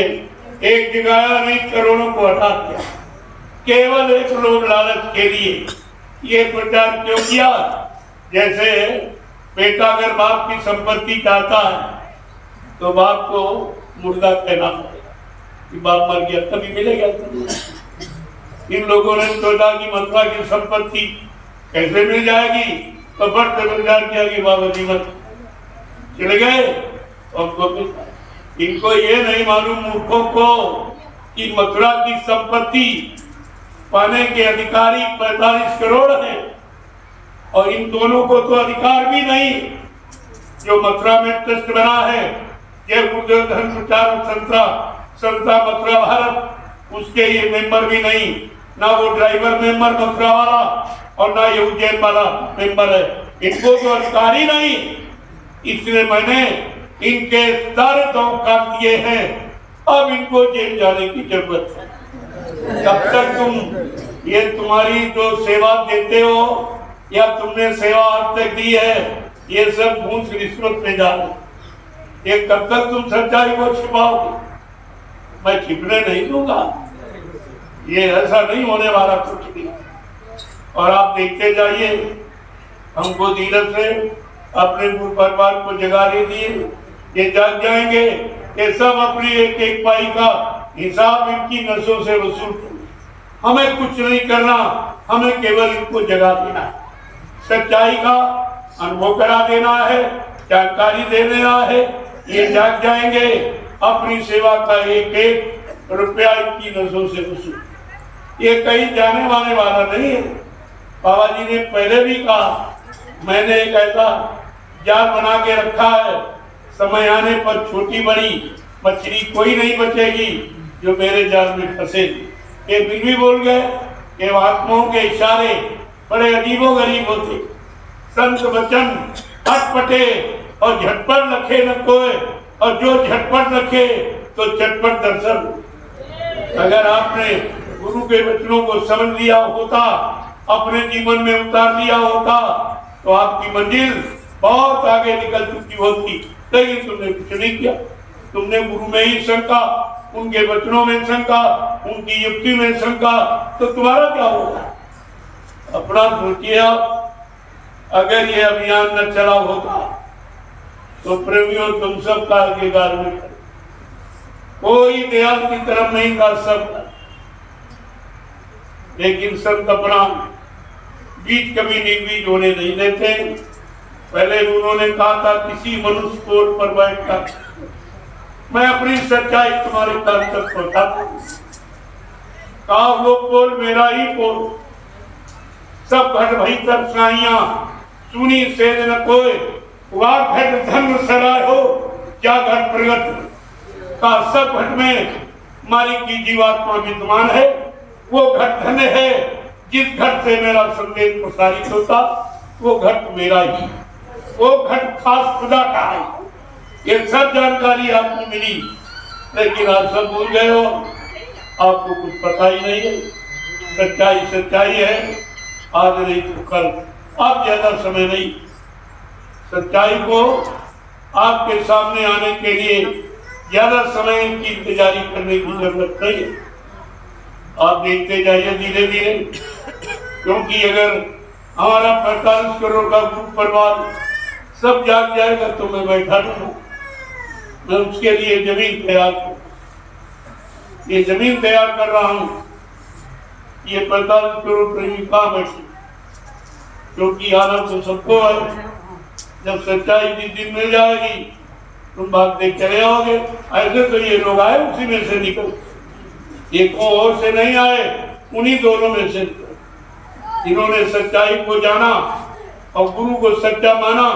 एक जगाया नहीं, करोड़ों को हटा दिया, केवल एक लोभ लालच के लिए। ये प्रचार क्यों किया? जैसे बेटा अगर बाप की संपत्ति चाहता है तो बाप को मुर्दा कहना पड़ेगा कि बाप मर गया तभी मिलेगा। इन लोगों ने सोचा कि मथुरा की संपत्ति कैसे मिल जाएगी, तो फट से विचार किया कि बाबा जी मत चले गए। और इनको ये नहीं मालूम मूर्खों को कि मथुरा की संपत्ति पाने के अधिकारी 45 करोड़ हैं और इन दोनों को तो अधिकार भी नहीं। जो मथुरा में ट्रस्ट बना है जय गुरुदेव धर्म प्रचार संस्था मथुरा भारत, उसके ये मेंबर भी नहीं, ना वो ड्राइवर मेंबर मथुरा वाला और ना ये उज्जैन वाला मेंबर है। इनको तो अधिकार ही नहीं, इसलिए मैंने इनके सारे दांव काट दिए हैं। अब इनको जेल जाने की जरूरत है। जब तक तुम ये तुम्हारी जो सेवा देते हो या तुमने सेवा आज तक दी है, ये सब घूस रिश्वत में जा रहे, ये कब तक तुम सच्चाई को छिपाओगे? मैं छिपने नहीं दूंगा, ये ऐसा नहीं होने वाला कुछ भी। और आप देखते जाइए, हमको धीरज से अपने परिवार को जगा दिए, ये जाग जाएंगे। ये सब अपनी एक एक पाई का हिसाब इनकी नसों से वसूल। हमें कुछ नहीं करना, हमें केवल इनको जगा देना, सच्चाई का अनुभव करा देना है, जानकारी दे देना है। ये जाग जाएंगे, अपनी सेवा का एक एक रुपया इनकी नसों से वसूल। ये कहीं जाने वाने वाला नहीं है। बाबा जी ने पहले भी कहा, मैंने एक ऐसा जाल बना के रखा है, समय आने पर छोटी बड़ी मछली कोई नहीं बचेगी जो मेरे जाल में फंसेगी। ये फिर भी बोल गए कि आत्माओं के इशारे बड़े अजीबो गरीब होते, संत वचन अटपटे और झटपट रखे न कोई, और जो झटपट रखे तो चटपट दर्शन। अगर आपने गुरु के वचनों को समझ लिया होता, अपने जीवन में उतार लिया होता, तो आपकी मंजिल बहुत आगे निकल चुकी होती। लेकिन तुमने कुछ नहीं किया, तुमने गुरु में ही शंका, उनके वचनों में शंका, उनकी युक्ति में शंका, तो तुम्हारा क्या होगा? अपना सोचिए आप, अगर ये अभियान न चला होता तो प्रेमियों तुम सब का आगेदार में कोई दयाल की तरफ नहीं था सब। लेकिन संत अपना बीज कभी निर्बीज होने नहीं देते। पहले उन्होंने कहा था, किसी मनुष्य पोल पर बैठकर मैं अपनी सच्चाई तुम्हारे कान तक पहुंचाता हूं। कहा वो पोल मेरा ही पोल, सब घट भई सब साइया सुनी से न कोई, वाह घट धर्म सराय हो क्या घट प्रगट का। सब घट में मालिक की जीवात्मा विद्यमान है। वो घट धन्य है जिस घट से मेरा संदेश प्रसारित होता, वो घट मेरा ही, वो घट खास खुदा का है। ये सब जानकारी आपको मिली, लेकिन आप सब भूल गए हो, आपको कुछ पता ही नहीं है। सच्चाई सच्चाई है, आज नहीं तो कल। अब ज्यादा समय नहीं, सच्चाई को आपके सामने आने के लिए ज्यादा समय की इंतजारी करने की जरूरत नहीं है। आप देखते जाइए धीरे धीरे, क्योंकि अगर हमारा 45 करोड़ का ग्रुप परिवार सब जाग जाएगा तो मैं बैठा रहूं। मैं उसके लिए जमीन तैयार करूं, ये जमीन तैयार कर रहा हूं। ये 45 करोड़ प्रेमी कहाँ बैठे, क्योंकि आदत तो सबको है। जब सच्चाई जिस दिन मिल जाएगी तुम भागते चले आओगे। ऐसे तो ये लोग आए उसी में से निकल, एक और से नहीं आए, उन्हीं दोनों में से जिन्होंने सच्चाई को जाना और गुरु को सच्चा माना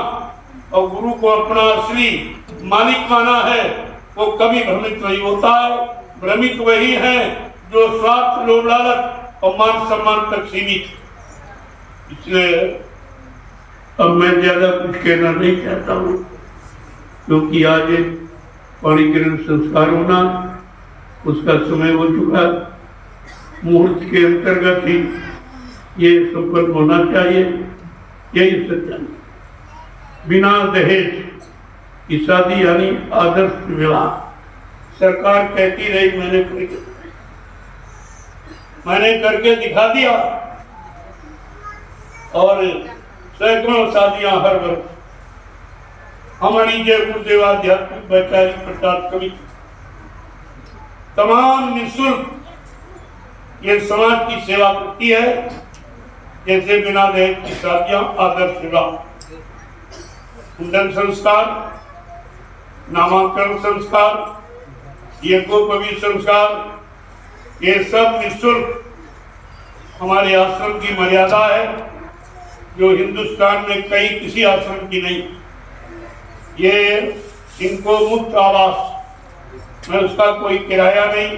और गुरु को अपना असली मालिक माना है, वो कभी भ्रमित नहीं होता है। भ्रमित वही है जो स्वार्थ लोभ लालच और मान सम्मान तक सीमित। इसलिए अब मैं ज्यादा कुछ कहना नहीं चाहता हूँ, क्योंकि आज पाणिग्रहण संस्कार होना, उसका समय हो चुका। मुहूर्त के अंतर्गत ही ये संपन्न होना चाहिए। यही सच्चाई, बिना दहेज की शादी यानी आदर्श विवाह। सरकार कहती रही, मैंने करके दिखा दिया, और सैकड़ों शादियां हर वर्ष हमारी जय गुरुदेव आध्यात्मिक वैचारिक प्रचार कमिटी तमाम निःशुल्क ये समाज की सेवा करती है। जैसे बिना दहेज की शादियां, आदर्श विवाह, मुंडन संस्कार, नामांकन संस्कार, यज्ञोपवीत संस्कार, ये सब निःशुल्क हमारे आश्रम की मर्यादा है, जो हिंदुस्तान में कहीं किसी आश्रम की नहीं। ये इनको मुफ्त आवास में, उसका कोई किराया नहीं,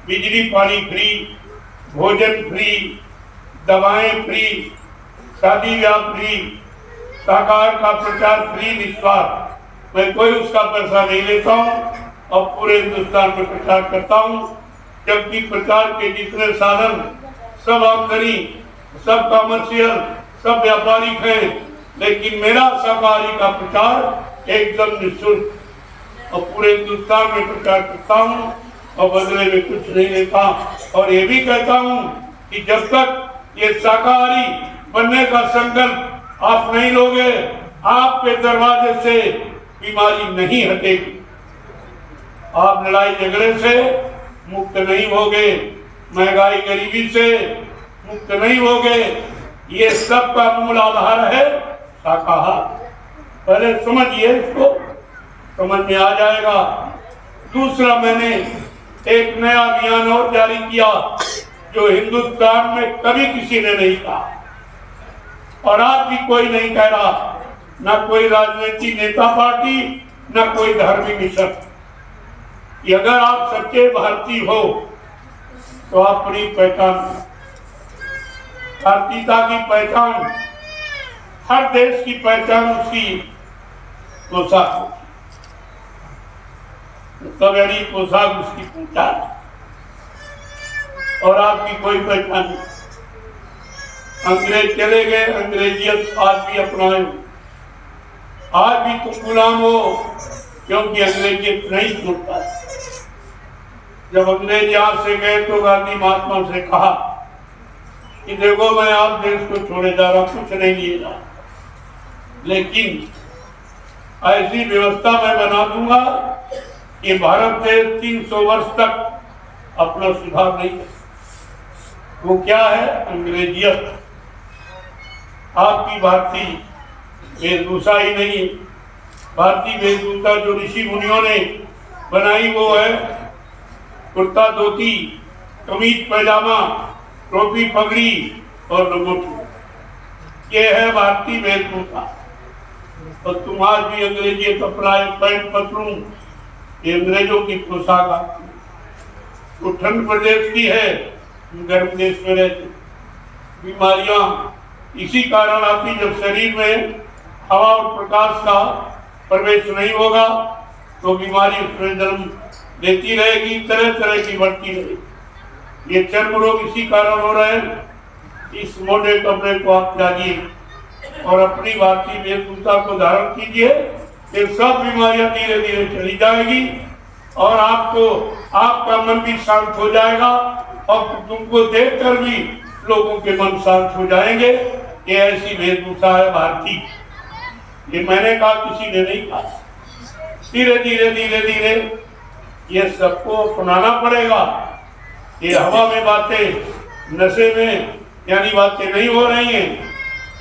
बिजली पानी फ्री, भोजन फ्री, दवाएं फ्री, शादी ब्याह फ्री, शाकाहार का प्रचार फ्री, निस्वार्थ। मैं कोई उसका पैसा नहीं लेता हूँ और पूरे हिंदुस्तान में प्रचार करता हूँ। जबकि प्रचार के जितने साधन, सब आमदनी, सब कमर्शियल, सब व्यापारिक हैं, लेकिन मेरा शाकाहारी का प्रचार एकदम निःशुल्क और पूरे हिंदुस्तान में प्रचार करता हूँ और बदले में कुछ नहीं लेता। और ये भी कहता हूँ कि जब तक ये शाकाहारी बनने का संकल्प आप नहीं लोगे, आपके दरवाजे से बीमारी नहीं हटेगी। आप लड़ाई झगड़े से मुक्त नहीं होगे, महंगाई गरीबी से मुक्त नहीं होगे। ये सब का मूल आधार है शाकाहार। पहले समझिए, इसको समझ में आ जाएगा। दूसरा, मैंने एक नया अभियान और जारी किया जो हिंदुस्तान में कभी किसी ने नहीं कहा और आज भी कोई नहीं कह रहा, ना कोई राजनीतिक नेता पार्टी, ना कोई धार्मिक मिशन। अगर आप सच्चे भारतीय हो तो अपनी पहचान, भारतीयता की पहचान, हर देश की पहचान उसकी पोशाक, सवेरी पोशाक उसकी पहचान, और आपकी कोई पहचान नहीं। अंग्रेज चले गए, अंग्रेजियत आज भी अपनाए, आज भी तुम गुलाम हो, क्योंकि अंग्रेजियत नहीं छूटता। जब अंग्रेज यहाँ से गए तो गांधी महात्मा से कहा कि देखो, मैं आप देश को छोड़े जा रहा हूं, कुछ नहीं लिए जा रहा, लेकिन ऐसी व्यवस्था मैं बना दूंगा कि भारत देश 300 वर्ष तक अपना सुधार नहीं कर। वो क्या है? अंग्रेजियत। आपकी भारतीय वेशभूषा ही नहीं, भारतीय वेशभूषा जो ऋषि मुनियों ने बनाई वो है कुर्ता धोती, कमीज पैजामा, टोपी पगड़ी और लंगोटी। ये है भारतीय वेशभूषा। और तुम आज भी अंग्रेजी कपड़ा, पैंट पतलून, ये अंग्रेजों की पोशाक आती है। वो ठंड प्रदेश की है, गर्म देश में रहते। बीमारियां इसी कारण आती, जब शरीर में हवा और प्रकाश का प्रवेश नहीं होगा तो बीमारी उसमें जन्म लेती रहेगी, तरह तरह की बढ़ती रहेगी। ये चर्म रोग इसी कारण हो रहे हैं। इस मोटे कपड़े को आप त्यागिए और अपनी भारतीय वेशभूषा को धारण कीजिए, ये सब बीमारियां धीरे धीरे चली जाएगी और आपको, आपका मन भी शांत हो जाएगा और तुमको देखकर भी लोगों के मन शांत हो जाएंगे। ये ऐसी वेशभूषा है भारतीय। ये मैंने कहा, किसी ने नहीं कहा। धीरे धीरे धीरे धीरे ये सबको अपनाना पड़ेगा। ये हवा में बातें, नशे में यानी बातें नहीं हो रही हैं।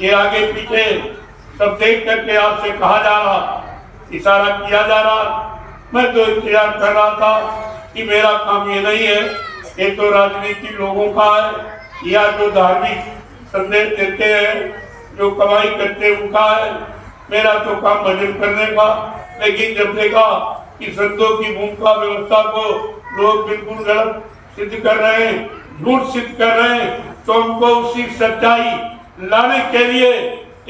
ये आगे पीछे सब देख करके आपसे कहा जा रहा, इशारा किया जा रहा। मैं तो इंतजार कर रहा था कि मेरा काम ये नहीं है, ये तो राजनीतिक लोगों का है या जो धार्मिक संदेश देते हैं, जो कमाई करते हैं उनका है। मेरा तो काम भजन करने का। लेकिन जब देखा कि संतों की भूमिका व्यवस्था को लोग बिल्कुल गलत सिद्ध कर रहे हैं, झूठ सिद्ध कर रहे हैं, तो उनको उसी सच्चाई लाने के लिए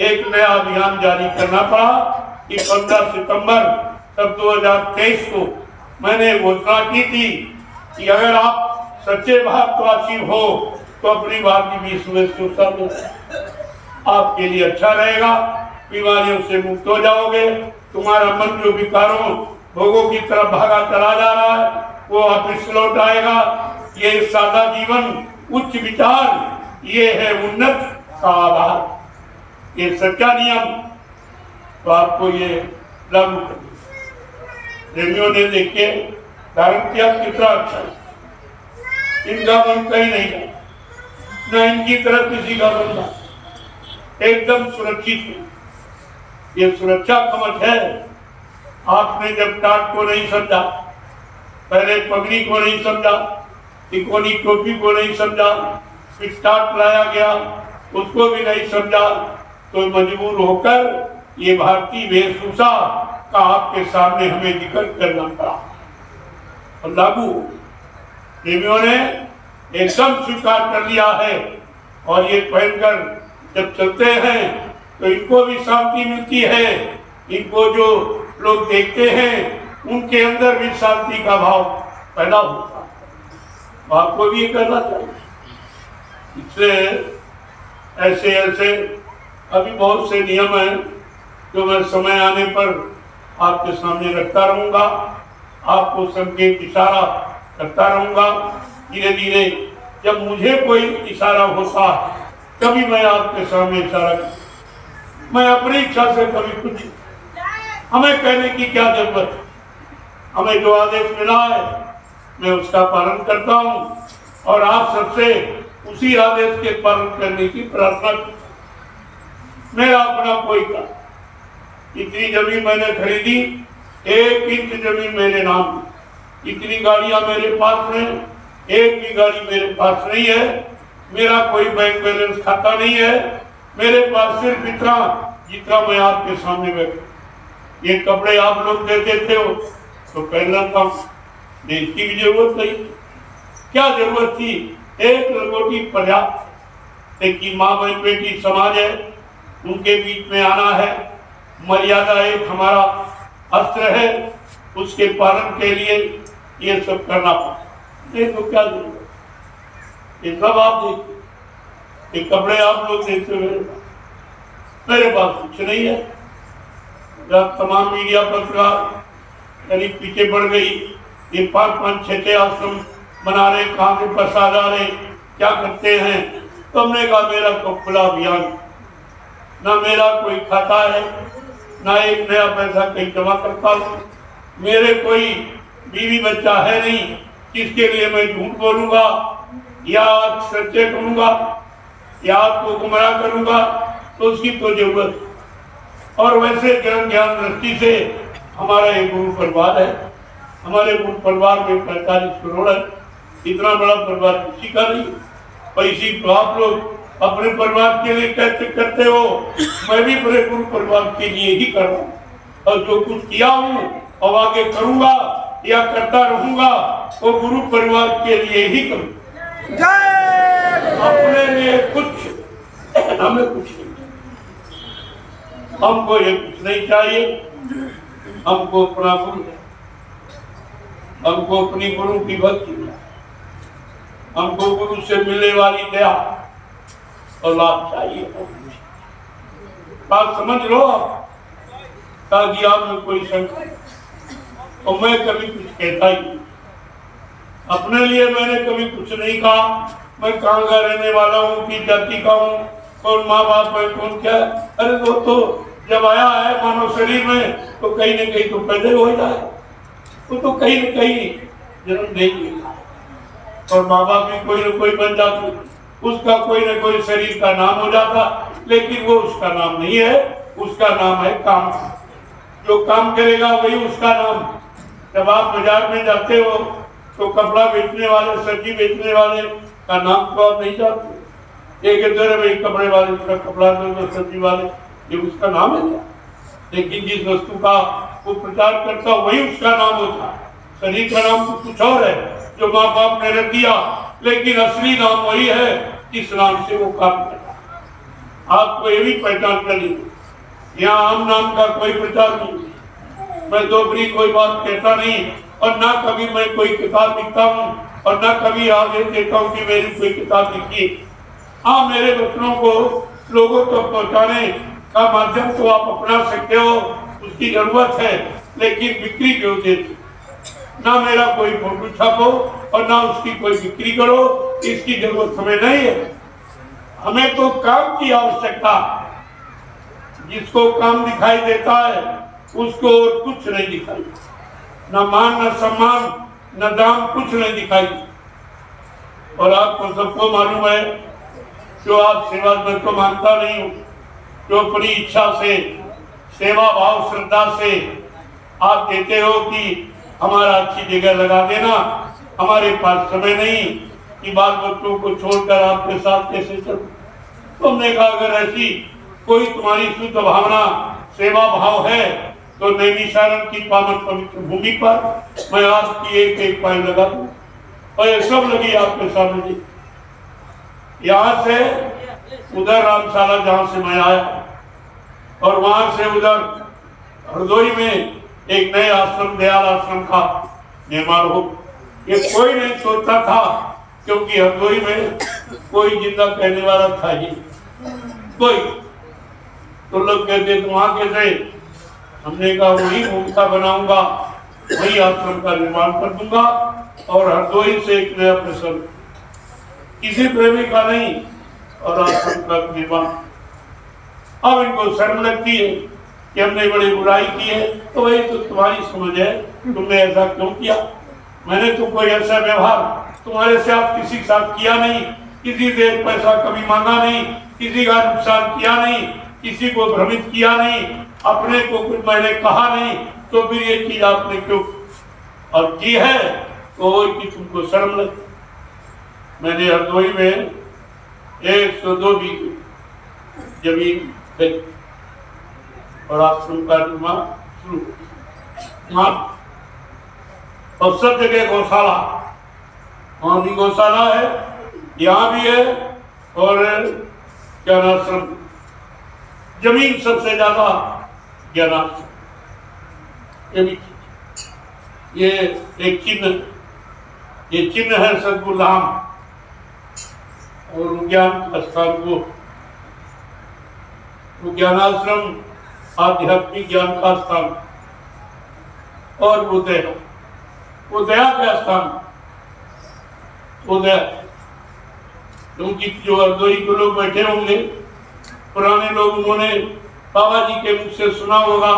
एक नया अभियान जारी करना पड़ा कि 15 सितंबर 2023 को मैंने घोषणा की थी कि अगर आप सच्चे भारतवासी हो तो अपनी भारतीय वेशभूषा में आपके लिए अच्छा रहेगा, बीमारियों से मुक्त हो जाओगे। तुम्हारा मन जो विकारों भोगों की तरफ भागा चला जा रहा है वो वापिस लौट आएगा। ये सादा जीवन, उच्च विचार, ये है उन्नत का आधार। ये सच्चा नियम तो आपको ये लागू कर। प्रेमियों ने देखे धारण किया, कितना अच्छा, इनका मन कहीं नहीं गया। न इनकी तरफ किसी का बंदा, एकदम सुरक्षित है। ये सुरक्षा कवच है। आपने जब टाट को नहीं समझा, पहले पगड़ी को नहीं समझा, तिकोनी टोपी को नहीं समझा, फिर टाट लाया गया उसको भी नहीं समझा, तो मजबूर होकर ये भारतीय वेशभूषा का आपके सामने हमें जिक्र करना पड़ा। और लागू प्रेमियों ने एकदम स्वीकार कर लिया है, और ये पहनकर जब चलते हैं तो इनको भी शांति मिलती है, इनको जो लोग देखते हैं उनके अंदर भी शांति का भाव पैदा होता है। तो आपको भी ये करना चाहिए। इसलिए ऐसे ऐसे अभी बहुत से नियम हैं जो मैं समय आने पर आपके सामने रखता रहूंगा, आपको संकेत इशारा करता रहूंगा। धीरे धीरे जब मुझे कोई इशारा होता है कभी मैं आपके सामने इशारा, मैं अपनी इच्छा से कभी कुछ, हमें कहने की क्या जरूरत है। हमें जो आदेश मिला है मैं उसका पालन करता हूँ, और आप सबसे उसी आदेश के पालन करने की प्रार्थना करता हूं। मेरा अपना कोई का, इतनी जमीन मैंने खरीदी, 1 इंच जमीन मेरे नाम, इतनी गाड़ियां मेरे पास हैं, एक भी गाड़ी मेरे पास नहीं है, मेरा कोई बैंक बैलेंस खाता नहीं है, मेरे पास सिर्फ इतना जितना मैं आपके सामने बैठा। ये कपड़े आप लोग दे देते हो तो पहनना था, इसकी भी जरूरत नहीं। क्या जरूरत थी? एक लंगोटी पर्याप्त। एक माँ बहन बेटी समाज है, उनके बीच में आना है, मर्यादा एक हमारा अस्त्र है, उसके पालन के लिए ये सब करना पड़ता। ये तो क्या जरूरत, ये सब आप देखते, ये कपड़े आप लोग देखते हुए, मेरे पास कुछ नहीं है। जब तमाम मीडिया पत्रकार करीब पीछे बढ़ गई, ये 5-5, 6-6 आश्रम बना रहे, कहाँ से पैसा जा रहे, क्या करते हैं, तो हमने कहा मेरा तो खुला अभियान, ना मेरा कोई खाता है, ना एक नया पैसा कहीं जमा करता हूँ, मेरे कोई बीवी बच्चा है नहीं जिसके लिए मैं झूठ बोलूंगा या सच्चे कहूंगा या आपको गुमराह करूंगा, तो उसकी तो जरूरत। और वैसे ज्ञान दृष्टि से हमारा एक गुरु परिवार है, हमारे गुरु परिवार में 45 करोड़ है, इतना बड़ा परिवार किसी का नहीं। और इसी तो आप लोग अपने परिवार के लिए कहते करते हो, मैं भी बड़े गुरु परिवार के लिए ही कर रहा हूँ, और जो कुछ किया हूँ और आगे करूंगा या करता रहूंगा वो गुरु परिवार के लिए ही करूँ। अपने लिए कुछ, हमें कुछ नहीं, हमको ये कुछ नहीं चाहिए। हमको अपना गुरु, हमको अपनी गुरु की भक्ति, हमको गुरु से मिलने वाली दया और लाभ चाहिए। बात समझ लो ताकि आप में कोई शंका। और मैं कभी कुछ कहता ही नहीं, अपने लिए मैंने कभी कुछ नहीं कहा। मैं कहाँ का रहने वाला हूँ, किस जाति का हूँ, कौन माँ बाप है, कौन क्या। अरे वो तो जब आया है मानव शरीर में तो कहीं न कहीं तो पैदा हो जाए, वो तो कहीं न कहीं जन्म देंगे, और माँ बाप भी कोई न कोई बन जाते, उसका कोई न कोई शरीर का नाम हो जाता, लेकिन वो उसका नाम नहीं है, उसका नाम है काम। जो काम करेगा वही उसका नाम। जब आप बाजार में जाते हो तो कपड़ा बेचने वाले, सब्जी बेचने वाले का नाम तो आप नहीं जानते। एक इधर है कपड़े वाले, उसका कपड़ा दो, सब्जी वाले, ये उसका नाम है क्या? लेकिन जिस वस्तु का वो प्रचार करता वही उसका नाम होता है। शरीर का नाम तो कुछ और है जो माँ बाप ने रख दिया, लेकिन असली नाम वही है जिस नाम से वो काम करता है। आपको ये भी पहचान कर लीजिए, यहाँ आम नाम का कोई प्रचार नहीं। मैं दोहरी कोई बात कहता नहीं, और ना कभी मैं कोई किताब लिखता हूँ, और ना कभी आगे देता हूँ कि मेरी कोई किताब लिखी। हाँ, मेरे वचनों को लोगों तक पहुँचाने का माध्यम तो आप अपना सकते हो, उसकी जरूरत है, लेकिन बिक्री के उद्देश्य ना मेरा कोई फोटो छापो और ना उसकी कोई बिक्री करो, इसकी जरूरत हमें नहीं है। हमें तो काम की आवश्यकता। जिसको काम दिखाई देता है उसको और कुछ नहीं दिखाई, न मान न सम्मान न दाम, कुछ नहीं दिखाई। और आपको सबको मालूम है जो आप सेवा मैं तो मानता नहीं हूँ, जो अपनी इच्छा से सेवा भाव श्रद्धा से आप देते हो कि हमारा अच्छी जगह लगा देना, हमारे पास समय नहीं कि बाल बच्चों को छोड़कर आपके साथ कैसे चलूं। तो हमने कहा अगर ऐसी कोई तुम्हारी शुद्ध भावना सेवा भाव है तो नैमिषारण्य की पावन पवित्र भूमि पर मैं आपकी एक एक पाई लगा दूं। और ये सब लगी आपके सामने। यहाँ से उधर रामशाला जहाँ से मैं आया और वहां से उधर हरदोई में एक नए आश्रम दयाल आश्रम का निर्माण हो, ये कोई नहीं सोचता था, क्योंकि हरदोई में कोई जिंदा कहने वाला था ही कोई। तो लोग कहते तुम वहां कैसे? हमने कहा वही भूमिका बनाऊंगा, वही आश्रम का निर्माण कर दूंगा और हरदोई से एक नया प्रसन्न, किसी प्रेमी का नहीं, और आश्रम का निर्माण। अब इनको शर्म लगती है कि हमने बड़ी बुराई की है, तो वही तो तुम्हारी समझ है, तुमने ऐसा क्यों किया? मैंने तो कोई ऐसा व्यवहार तुम्हारे से आप किसी के साथ किया नहीं, किसी से पैसा कभी मांगा नहीं, किसी का नुकसान किया नहीं, किसी को भ्रमित किया नहीं, अपने को कुछ मैंने कहा नहीं, तो फिर ये चीज आपने क्यों और की है? तो वो कि तुमको शर्म लगे। मैंने हरदोई में 102 बीघे जमीन और आश्रम का निर्माण शुरू, और सब जगह गौशाला, वहां भी गौशाला है, यहाँ भी है, और ज्ञानाश्रम, जमीन सबसे ज्यादा ज्ञानाश्रम। ये एक चिन्ह, ये चिन्ह है सद्गुरु धाम और ज्ञान स्थान को। ज्ञानाश्रम आध्यात्मिक ज्ञान का स्थान, और उदय का स्थान, उदय, क्योंकि जो हरदोई के लोग बैठे होंगे पुराने लोग, उन्होंने बाबा जी के मुख से सुना होगा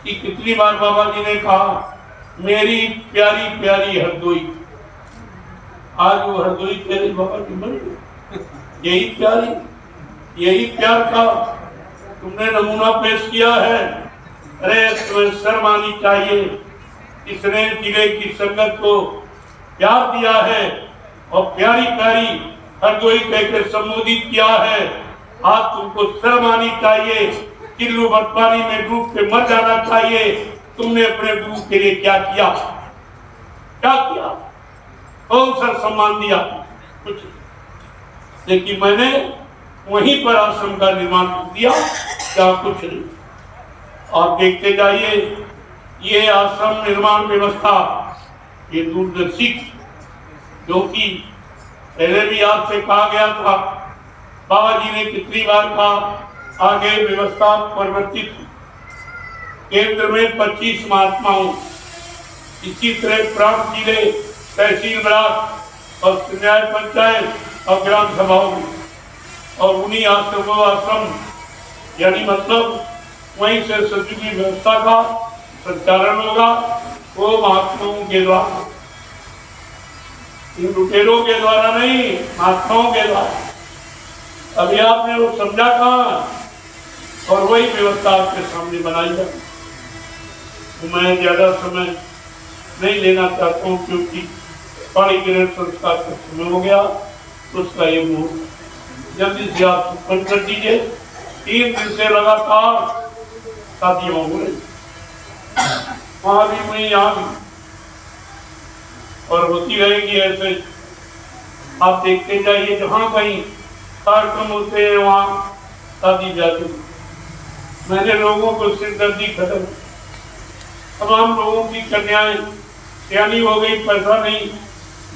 कि कितनी बार बाबा जी ने कहा मेरी प्यारी प्यारी हरदोई। आज वो हरदोई तेरे बाबा जी बन गए। यही प्यारी, यही प्यार का तुमने नमूना पेश किया है। अरे तुम्हें शर्म आनी चाहिए, किसने जिले की संगत को प्यार दिया है और प्यारी प्यारी हरदोई कहकर संबोधित किया है। आज तुमको शर्म आनी चाहिए, किल्लू बदपानी में डूब के मर जाना चाहिए। तुमने अपने गुरु के लिए क्या किया? क्या किया? कौन सा सम्मान दिया? कुछ, लेकिन मैंने वहीं पर आश्रम का निर्माण किया, क्या कुछ नहीं। आप देखते जाइए, ये आश्रम निर्माण व्यवस्था, ये दूरदर्शी, जो कि पहले भी आपसे कहा गया था, बाबा जी ने कितनी बार कहा आगे व्यवस्था परिवर्तित। केंद्र में 25 महात्माओं, इसी तरह प्रांत जिले, तहसील ब्लॉक और न्याय पंचायत और ग्राम सभाओं में, और उन्हीं आश्रम यानी मतलब वहीं से सचिव की व्यवस्था का संचालन होगा, वो महात्माओं के द्वारा, इन लुटेरों के द्वारा नहीं, महात्माओं के द्वारा। अभी आपने वो समझा कहाँ, और वही व्यवस्था आपके सामने बनाई जाए। मैं ज्यादा समय नहीं लेना चाहता हूँ, क्योंकि पाणी ग्रहण संस्कार का समय हो गया, उसका ये मुहूर्त जल्दी से आप सुपन कर दीजिए। 3 दिन से लगातार शादियां हो रही, वहां भी वहीं, यहाँ भी, और होती रहेगी ऐसे। आप देखते जाइए, जहाँ कहीं कार्यक्रम होते हैं वहाँ शादी जाती। मैंने लोगों को सिरदर्दी खत्म, तमाम लोगों की कन्याएं सियानी हो गई, पैसा नहीं,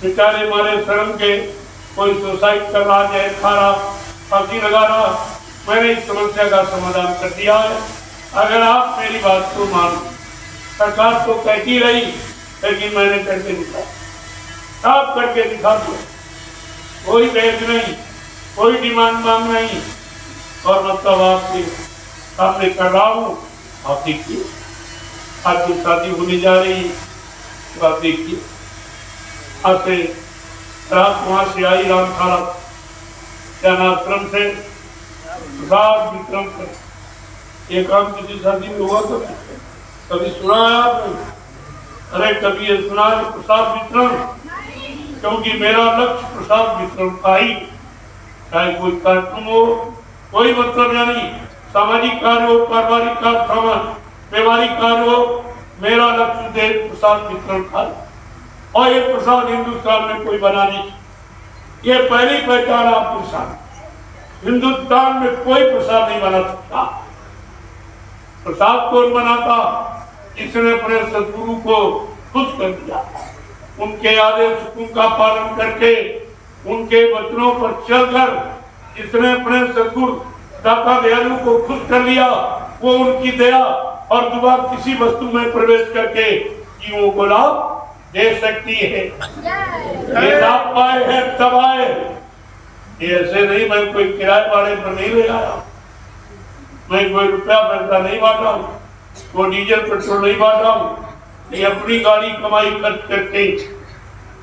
बेचारे मारे शर्म के, कोई सुसाइड कर रहा, जहर खा रहा, फांसी लगा रहा। मैंने इस समस्या का समाधान कर दिया है। अगर आप मेरी बात को मानो, सरकार तो कहती रही, लेकिन मैंने करके दिखाया, साफ करके दिखा दो। कोई दहेज नहीं, कोई डिमांड मांग नहीं, और मतलब आपके सामने कर रहा हूँ। आप देखिए, आपकी शादी होने जा रही है, तो आप देखिए, आज से रात वहां से आई रामशाला जनाश्रम से प्रसाद वितरण कर। ये काम किसी शादी में हुआ तो कभी सुना है आपने? अरे कभी ये सुना है प्रसाद वितरण? क्योंकि मेरा लक्ष्य प्रसाद वितरण का ही, चाहे कोई कार्यक्रम हो, कोई मतलब यानी सामाजिक कार्य हो, पारिवारिक कार्य, व्यवहारिक कार्य हो, मेरा लक्ष्य देश प्रसाद वितरण था। और ये प्रसाद हिंदुस्तान में कोई बना नहीं, ये पहली पहचान आप प्रसाद, हिंदुस्तान में कोई प्रसाद नहीं बना सकता। प्रसाद कौन बनाता? इसने अपने सदगुरु को खुश कर दिया, उनके आदेश का पालन करके, उनके वचनों पर चलकर जिसने अपने सदगुरु दाता दयालु को खुश कर लिया, वो उनकी दया और दुआ किसी वस्तु में प्रवेश करके जीवों को लाभ दे सकती है। ये लाभ पाए है तब आए, ऐसे नहीं मैं कोई किराए वाले पर नहीं ले आया, मैं कोई रुपया पैसा नहीं बांटा हूँ, कोई डीजल पेट्रोल नहीं बांटा हूँ, ये अपनी गाड़ी कमाई खर्च करके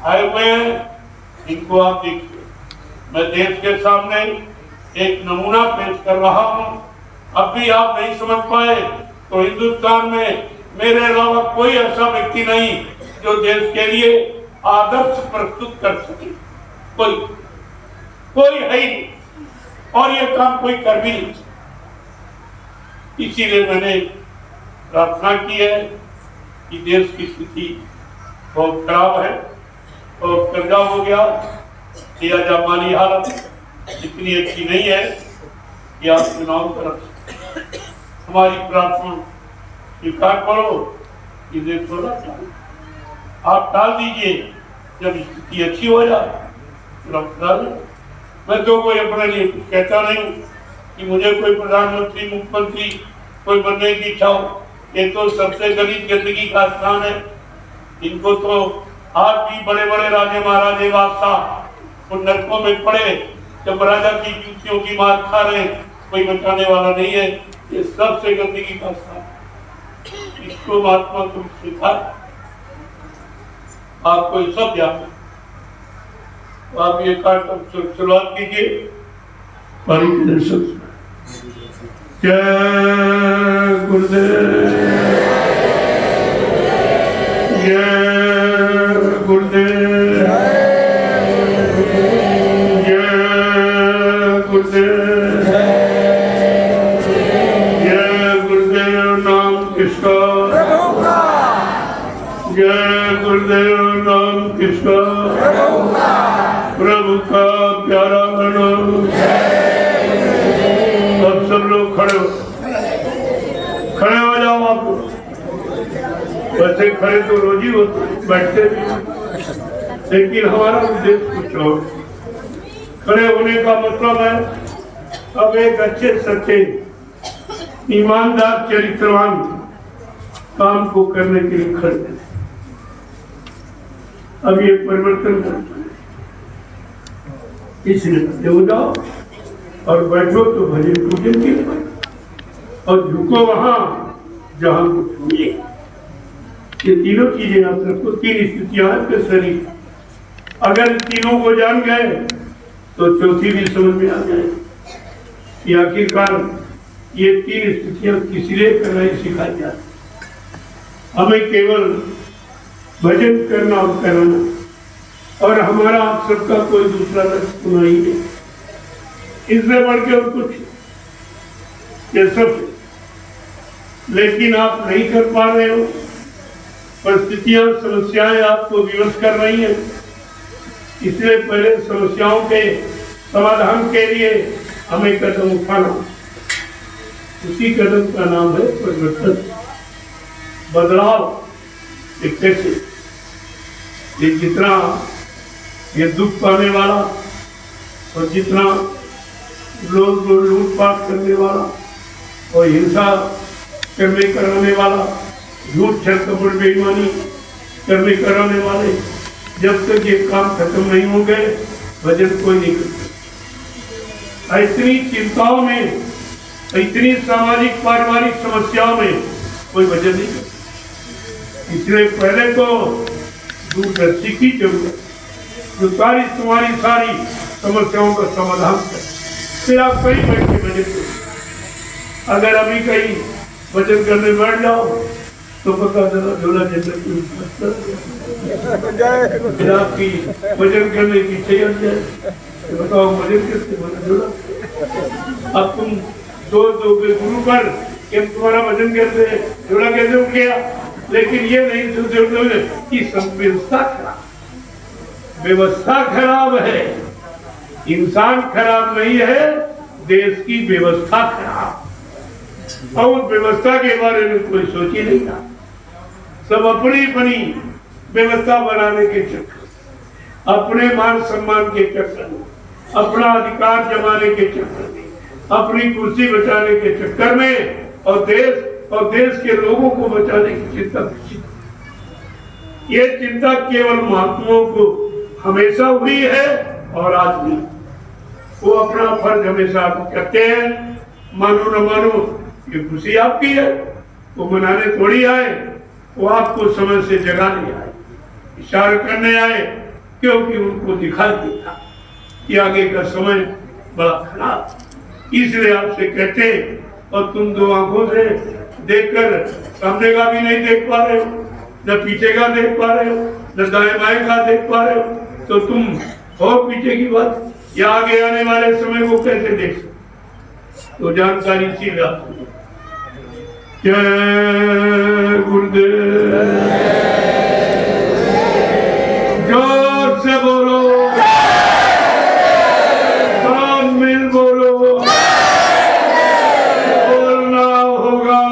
आए हुए हैं। इनको आप देखिए, मैं देश के सामने एक नमूना पेश कर रहा हूँ। अब भी आप नहीं समझ पाए तो हिंदुस्तान में मेरे अलावा कोई ऐसा व्यक्ति नहीं जो देश के लिए आदर्श प्रस्तुत कर सके, कोई है ही नहीं, और ये काम कोई कर भी नहीं। इसीलिए मैंने प्रार्थना की है कि देश की स्थिति बहुत खराब है और कर्जा हो गया, माली हालत इतनी अच्छी नहीं है कि आप चुनाव कर सकते। हमारी प्रार्थना स्वीकार करो कि देश थोड़ा आप टाल दीजिए, जब स्थिति अच्छी हो जाए मैं तो कोई अपने लिए कुछ कहता नहीं कि मुझे कोई प्रधानमंत्री मुख्यमंत्री कोई बनने की इच्छा हो। ये तो सबसे गलीज गंदगी का स्थान है। इनको तो आज भी बड़े बड़े राजे महाराजे बादशाह उन नरकों में पड़े, जब राजा की जूतियों की मार खा रहे, कोई बचाने वाला नहीं है। ये सबसे गंदगी का स्थान, इसको महात्मा तुम स्वीकार, आपको ये सब जानना। आप ये कार्यक्रम शुरुआत कीजिए। जय गुरुदेव, जय गुरुदेव, जय गुरुदेव, जय गुरुदेव नाम किसका, जय गुरुदेव नाम किसका, प्रभु का प्यारा नाम। अब सब लोग खड़े हो जाओ। आप वैसे खड़े तो रोज ही होते, बैठते भी, लेकिन हमारा उद्देश्य कुछ और। खड़े होने का मतलब है अब एक अच्छे सच्चे ईमानदार चरित्रवान काम को करने के लिए खड़े। अब ये परिवर्तन करना है, इसलिए खड़े हो जाओ और बैठो तो भजन पूजन के लिए, और झुको वहां जहां कुछ हुए। ये तीनों चीजें याद रखो, तीन स्थितियां के शरीर, अगर तीनों को जान गए तो चौथी भी समझ में आ जाए कि आखिरकार ये तीन स्थितियां किस लिए करना सिखाई जाती। हमें केवल भजन करना और कराना, और हमारा आप सबका कोई दूसरा लक्ष्य नहीं है, इससे बढ़ के और कुछ ये सब। लेकिन आप नहीं कर पा रहे हो, परिस्थितियां समस्याएं आपको विवश कर रही हैं, इसलिए पहले समस्याओं के समाधान के लिए हमें कदम उठाना। उसी कदम का नाम है परिवर्तन, बदलाव। कैसे ये जितना ये दुख पाने वाला और जितना लोग लूटपाट करने वाला और हिंसा करने कराने वाला, झूठ छल कपट बेईमानी करने कराने वाले, जब तक ये काम खत्म नहीं हो गए भजन कोई नहीं करता। इतनी चिंताओं में, इतनी सामाजिक पारिवारिक समस्याओं में कोई भजन नहीं करता। इसलिए पहले तो दूरदर्शी की जरूरत, जो तुम्हारी सारी समस्याओं का समाधान करें। फिर आप कहीं बैठ के भजन करें। अगर अभी कहीं भजन करने बैठ जाओ तो पता चला झोला जन्नत की फिर आपकी भजन करने की इच्छा हट जाए। तो बताओ भजन कैसे बना झोला? अब तुम दोष दोगे गुरु पर कि हम तुम्हारा भजन करते हैं, झोला कैसे उठ गया? लेकिन ये नहीं सोचोगे कि सब व्यवस्था खराब है। इंसान खराब नहीं है, देश की व्यवस्था खराब। और उस व्यवस्था के बारे में कोई सोच ही नहीं था। सब अपनी अपनी व्यवस्था बनाने के चक्कर, अपने मान सम्मान के चक्कर में, अपना अधिकार जमाने के चक्कर में, अपनी कुर्सी बचाने के चक्कर में और देश के लोगों को बचाने की चिंता करती। ये चिंता केवल महात्माओं को हमेशा हुई है और आज भी। वो अपना फर्ज हमेशा करते हैं। मानो न मानो ये खुशी आपकी है, वो मनाने थोड़ी आए, वो आपको समय से जगाने आए, इशारा करने आए, क्योंकि उनको दिखाई देता कि आगे का समय बड़ा खराब। इसलिए आपसे कहते और तुम दो आंखों से देखकर सामने का भी नहीं देख पा रहे हो, न पीछे का देख पा रहे हो, न दाएं बाएं का देख पा रहे हो, तो तुम और पीछे की बात या आगे आने वाले समय को कैसे देख सकते? तो जानकारी सी बात। जय गुरुदेव। जोर से बोलो, कान मिल बोलो, बोलना होगा,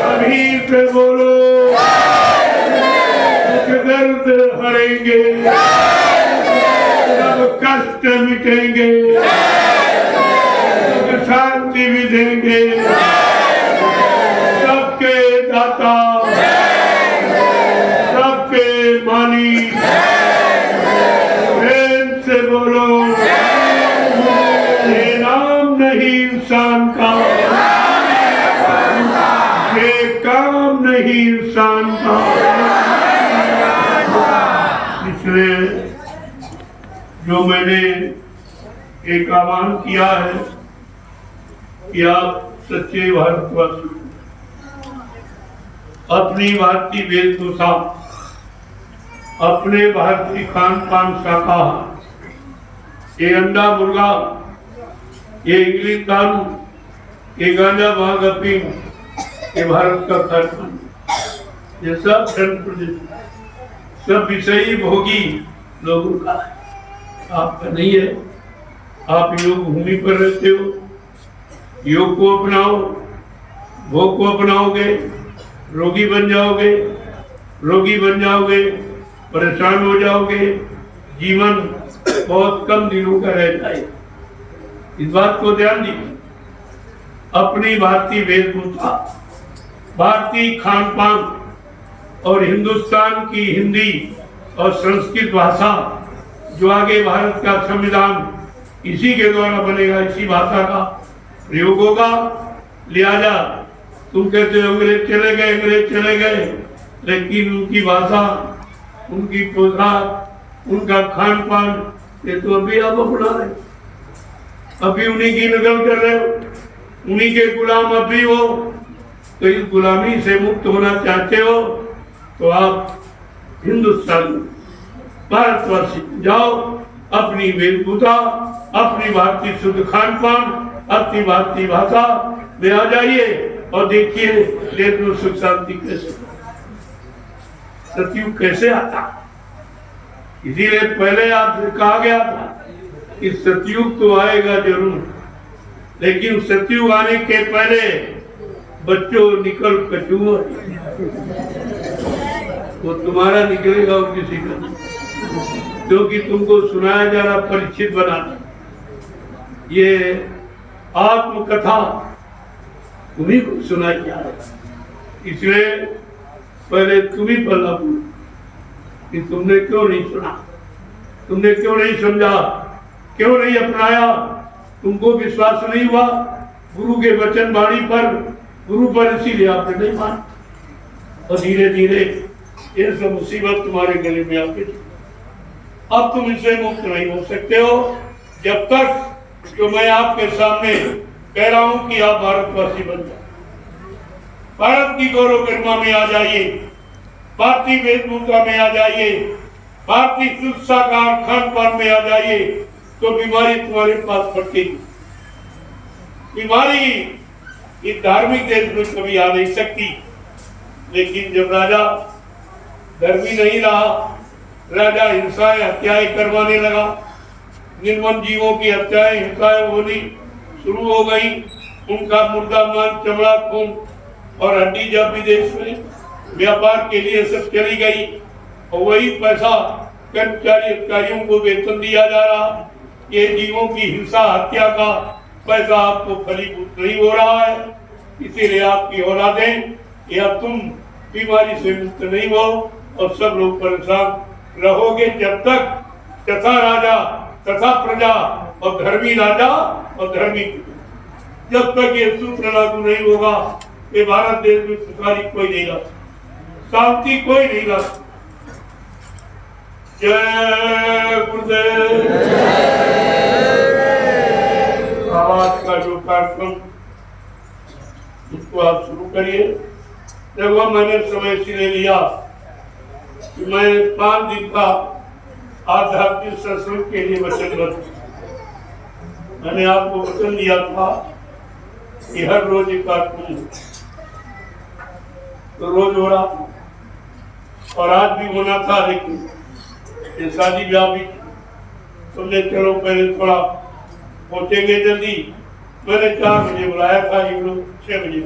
अभी से बोलो, दर्द हरेंगे, सब कष्ट मिटेंगे, सब शांति भी देंगे। सबके दाता, सबके मानी, प्रेम से बोलो, ये नाम नहीं इंसान का, ये काम नहीं इंसान का। इसलिए जो मैंने एक आह्वान किया है कि आप सच्चे भारतवासी अपनी भारतीय वेशभूषा, अपने भारतीय खान पान शाकाहार, ये अंडा मुर्गा, ये इंग्लिश दारू, ये गांजा भांग अफीम, ये भारत का खान, ये सब सब विषयी भोगी लोगों का है, आपका नहीं है। आप योग भूमि पर रहते हो, योग को अपनाओ, भोग को अपनाओगे, रोगी बन जाओगे, परेशान हो जाओगे, जीवन बहुत कम दिनों का रहता है। इस बात को ध्यान दीजिए। अपनी भारतीय वेशभूषा, भारतीय खान पान और हिंदुस्तान की हिंदी और संस्कृत भाषा, जो आगे भारत का संविधान इसी के द्वारा बनेगा, इसी भाषा का प्रयोग होगा। लिहाजा तुम कहते हो अंग्रेज चले गए, लेकिन उनकी भाषा, उनकी पोशाक, उनका खान पान, ये तो अभी आप अपना रहे, अभी उन्हीं की नकल कर रहे हो, उन्हीं के गुलाम अभी हो। तो इस गुलामी से मुक्त होना चाहते हो तो आप हिंदुस्तान भारतवर्ष जाओ, अपनी वेशभूषा, अपनी भारतीय शुद्ध खान पान, अपनी भारतीय भाषा में आ जाइए और देखिए देश में सुख शांति कैसे, सतयुग कैसे आता। इसीलिए पहले आपसे कहा गया था कि सतयुग तो आएगा जरूर, लेकिन सतयुग आने के पहले बच्चों निकल कचुआ, वो तुम्हारा निकलेगा और किसी का नहीं, क्योंकि तुमको सुनाया जा रहा परिचित बनाना। ये आत्मकथा तुम्ही को सुनाई जा रहा, इसलिए पहले तुम ही पढ़ना कि तुमने क्यों नहीं सुना, तुमने क्यों नहीं समझा, क्यों नहीं अपनाया, तुमको विश्वास नहीं हुआ गुरु के वचन वाणी पर, गुरु पर, इसीलिए आपने नहीं माना। और धीरे धीरे ये सब मुसीबत तुम्हारे गले में आके अब तुम इससे मुक्त नहीं हो सकते हो जब तक जो मैं आपके सामने कह रहा हूं कि आप भारतवासी बन जाओ, भारत की गौरव गरिमा में आ जाइए, भारतीय वेशभूषा में आ जाइए, भारतीय शिक्षा का खान पान में आ जाइए, तो बीमारी तुम्हारे पास पड़ती। बीमारी इस धार्मिक देश में कभी आ नहीं सकती। लेकिन जब राजा धर्मी नहीं रहा, राजा हिंसाएं हत्याएं करवाने लगा, निर्मम जीवों की हत्याएं हिंसाएं होनी शुरू हो गई, उनका मुर्दा मान चमड़ा खून और हड्डी जब विदेश में व्यापार के लिए सब चली गई और वही पैसा कर्मचारी अधिकारियों को वेतन दिया जा रहा, ये जीवों की हिंसा हत्या का पैसा आपको फलीभूत नहीं हो रहा है। इसीलिए आपकी औलादें या तुम बीमारी से मुक्त नहीं हो और सब लोग परेशान रहोगे जब तक तथा राजा तथा प्रजा और धर्मी राजा और धर्मी जब तक ये सूत्र लागू नहीं होगा, ये भारत देश में सुखारी कोई नहीं ला, शांति कोई नहीं ला। जय गुरुदेव। आवाज का जो कार्यक्रम उसको आप शुरू करिए। देखो मैंने समय इसलिए लिया कि मैं 5 दिन का आध्यात्मिक सत्संग के लिए वचनबद्ध। मैंने आपको वचन दिया था कि हर रोज एक कार्यक्रम तो रोज हो रहा और आज भी होना था, लेकिन ये शादी ब्याह भी तुमने चलो पहले थोड़ा पहुंचेंगे जल्दी। मैंने 4 बजे बुलाया था, ये लोग 6 बजे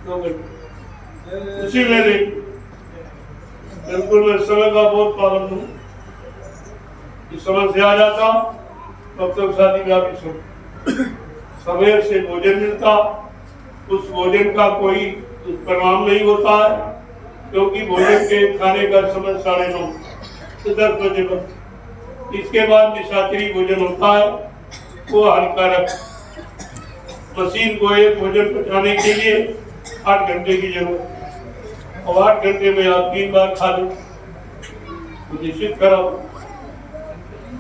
2 बजे उसी में बिल्कुल मैं समय का बहुत पाबंद हूँ। इस समय से आ जाता तब तक शादी ब्याह भी समय से भोजन मिलता, उस भोजन का कोई दुष्परिणाम नहीं होता है, क्योंकि भोजन के खाने का समय 9:30 से 10 बजे तक। इसके बाद निशाचरी भोजन होता है, वो हानिकारक। मशीन को एक भोजन पचाने के लिए 8 घंटे की जरूरत, और 8 घंटे में आप 3 बार खा लो तो निश्चित कराओ।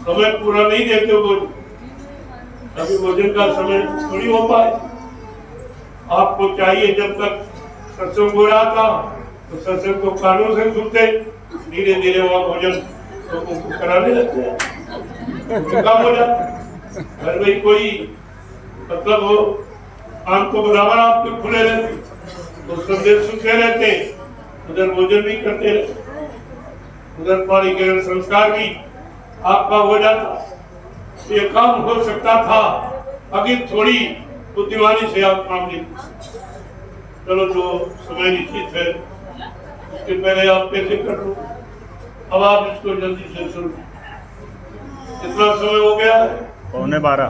समय पूरा नहीं देते हो भोजन, अभी भोजन का समय थोड़ी हो पाए। आपको चाहिए जब तक सत्संग हो रहा था तो सत्संग को कानों से सुनते, धीरे धीरे वहाँ भोजन लोगों को कराने लगते हैं, काम हो जाता। घर में कोई मतलब हो आम को बराबर आपके खुले रहते, तो संदेश सुनते रहते, उधर भोजन भी करते रहते, उधर पानी के संस्कार भी आपका हो जाता। ये काम हो सकता था, अभी थोड़ी बुद्धिमानी से आप काम नहीं। चलो जो समय निश्चित है उसके पहले आप कैसे कर लो, अब आप इसको जल्दी से शुरू। कितना समय हो गया है? 11:15।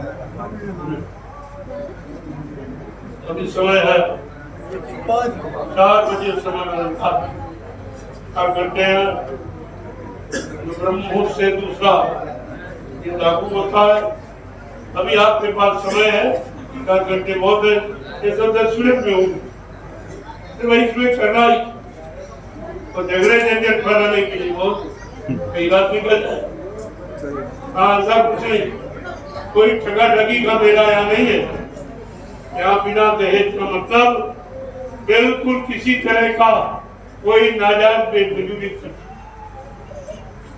अभी समय है 4 बजे समय क्या करते हैं, ब्रह्म मुहूर्त से दूसरा ये लागू होता है। अभी आपके पास समय है 4 घंटे बहुत है, 10 मिनट में होगी, वही इसमें करना ही और झगड़े झंझट फैलाने के लिए बहुत कई बात निकल जाए। हाँ ऐसा कुछ नहीं, कोई ठगा ठगी का मेला यहाँ नहीं है। यहाँ बिना दहेज का मतलब बिल्कुल किसी तरह का कोई नाजायज बेफिजूली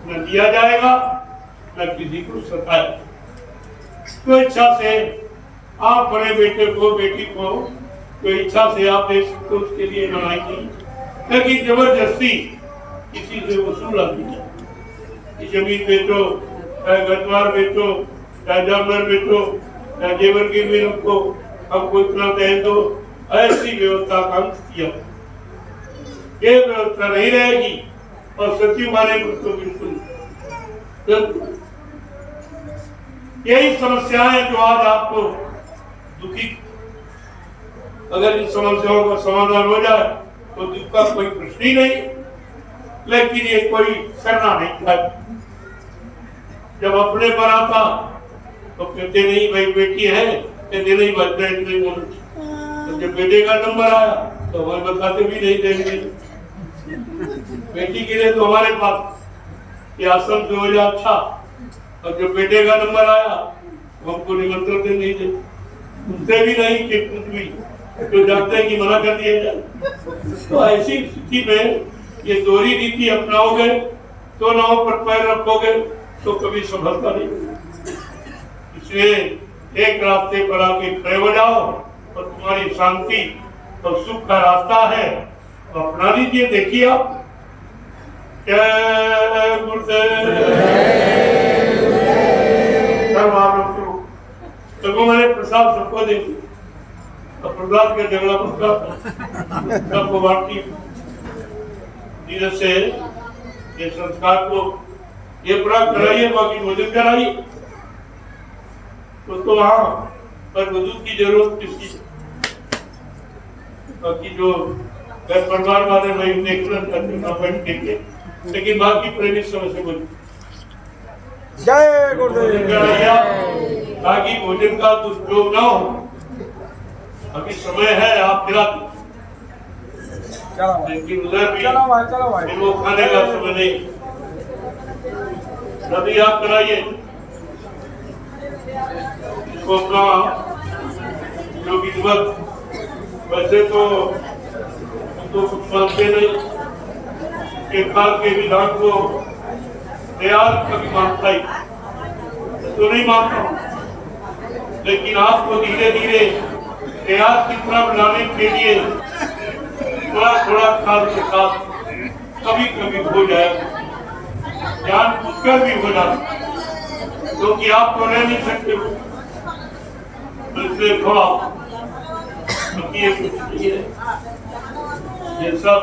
न दिया जाएगा, न किसी को सताया। तो इच्छा से आप बड़े बेटे को बेटी को तो इच्छा से आप दे सकते, उसके लिए लड़ाई नहीं, लेकिन जबरदस्ती किसी से वसूल आती है। जमीन बेचो, चाहे घरद्वार बेचो, चाहे जानवर बेचो, चाहे जेवर की भी रखो, हमको इतना दहेज दो, ऐसी व्यवस्था का किया। ये व्यवस्था नहीं रहेगी और सचिव माने तो बिल्कुल यही समस्याएं जो आज आपको दुखी, अगर इन समस्याओं का समाधान हो जाए तो दुख का कोई प्रश्न ही नहीं। लेकिन ये कोई करना नहीं था। जब अपने पर आता तो कहते नहीं भाई बेटी है, कहते नहीं बचना नहीं बोलो। तो जब बेटे का नंबर आया तो हमें बताते भी नहीं देंगे। बेटी के लिए तो हमारे पास ये आश्रम से हो जाए अच्छा, और जो बेटे का नंबर आया हमको निमंत्रण दे नहीं दे, उनसे भी नहीं कि कुछ भी जो जानते हैं कि मना कर दिया जाए। तो ऐसी स्थिति में ये दोहरी नीति अपनाओगे तो नाव पर पैर रखोगे तो कभी सफलता नहीं। इसलिए एक रास्ते पर आके खड़े हो जाओ और तुम्हारी शांति और सुख का रास्ता है तो अपना लीजिए। देखिए आप जय गुरुदेव तो मैंने प्रसाद सबको दे और प्रसाद का झगड़ा मुद्दा सबको बांटी। धीरे से ये संस्कार को ये पूरा कराइए, बाकी मुझे कराइए तो हाँ पर वजू की जरूरत किसी। बाकी जो घर परिवार वाले भाई देखना चाहते ना बैठ के, लेकिन बाकी प्रेमी समय से बोलिए जय गुरुदेव। ताकि भोजन का दुष्प्रयोग ना हो। अभी समय है आप खिला, लेकिन उधर भी वो खाने का समय नहीं। सभी आप कराइए इसको अपना जो विधिवत। वैसे तो कुछ मानते नहीं के काल के विधान को तैयार कभी मानता ही तो नहीं मानता हूँ, लेकिन आपको धीरे धीरे तैयार की तरफ लाने के लिए थोड़ा थोड़ा काल के साथ कभी कभी हो जाए, जान बुझकर भी हो जाए, क्योंकि आप तो रह नहीं सकते हो। इसलिए थोड़ा ये सब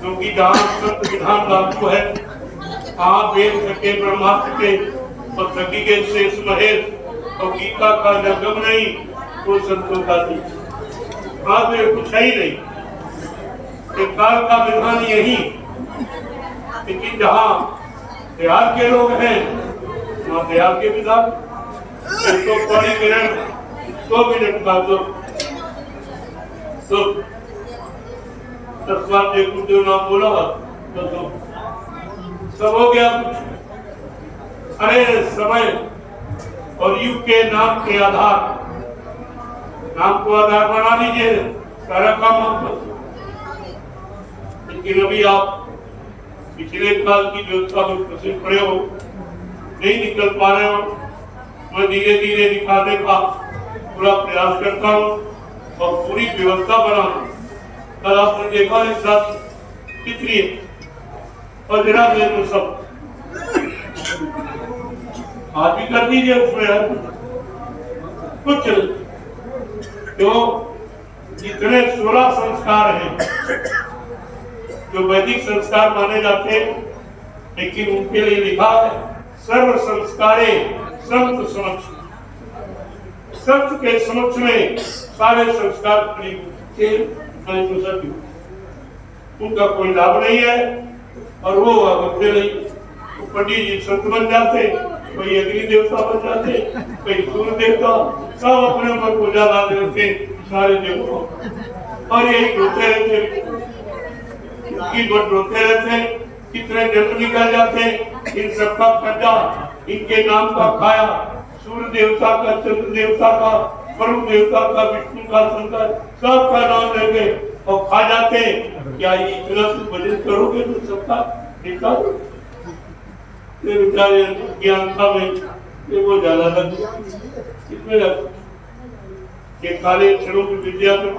क्योंकि जहाँ सत्य विधान लागू है वहाँ वेद सके ब्रह्मा सके और सखी के शेष महेश और गीता का जगम नहीं वो संतों का नहीं। वहाँ पे कुछ है ही नहीं। काल का विधान यही, लेकिन जहाँ बिहार के लोग हैं वहाँ बिहार के विधान तो पौड़ी मिनट 2 मिनट बाद तो तस्वार जे गुरुदेव नाम बोला तो सब हो गया। अरे समय और युग के नाम के आधार, नाम को आधार बना लीजिए, सारा काम आप। लेकिन अभी आप पिछले काल की व्यवस्था में फंसे पड़े हो, नहीं निकल पा रहे हो। मैं धीरे धीरे दिखाने का पूरा प्रयास करता हूँ और पूरी व्यवस्था बनाऊं। कल आपने देखा एक साथ कितनी और जरा देर में सब आज भी कर दीजिए उसमें कुछ तो जितने 16 संस्कार हैं जो वैदिक संस्कार माने जाते हैं, लेकिन उनके लिए लिखा है सर्व संस्कारे संत समक्ष। संत के समक्ष में सारे संस्कार उनका कोई लाभ नहीं है और वो बच्चे नहीं। तो पंडित जी संत बन जाते, कोई अग्नि देवता बन जाते, कोई सूर्य देवता, सब अपने ऊपर पूजा ला देते सारे देवता। और यही रोते रहते, रोते रहते, कितने जन्म निकल जाते। इन सबका कर्जा इनके नाम का खाया, सूर्य देवता का, चंद्र देवता का, वरुण देवता का, विष्णु का, शंकर सबका नाम लेके और खा जाते। क्या ये इतना तुम भजन करोगे तो सबका देखा बेचारे ज्ञान था में वो ज्यादा लग इसमें ये काले अक्षरों की विद्या में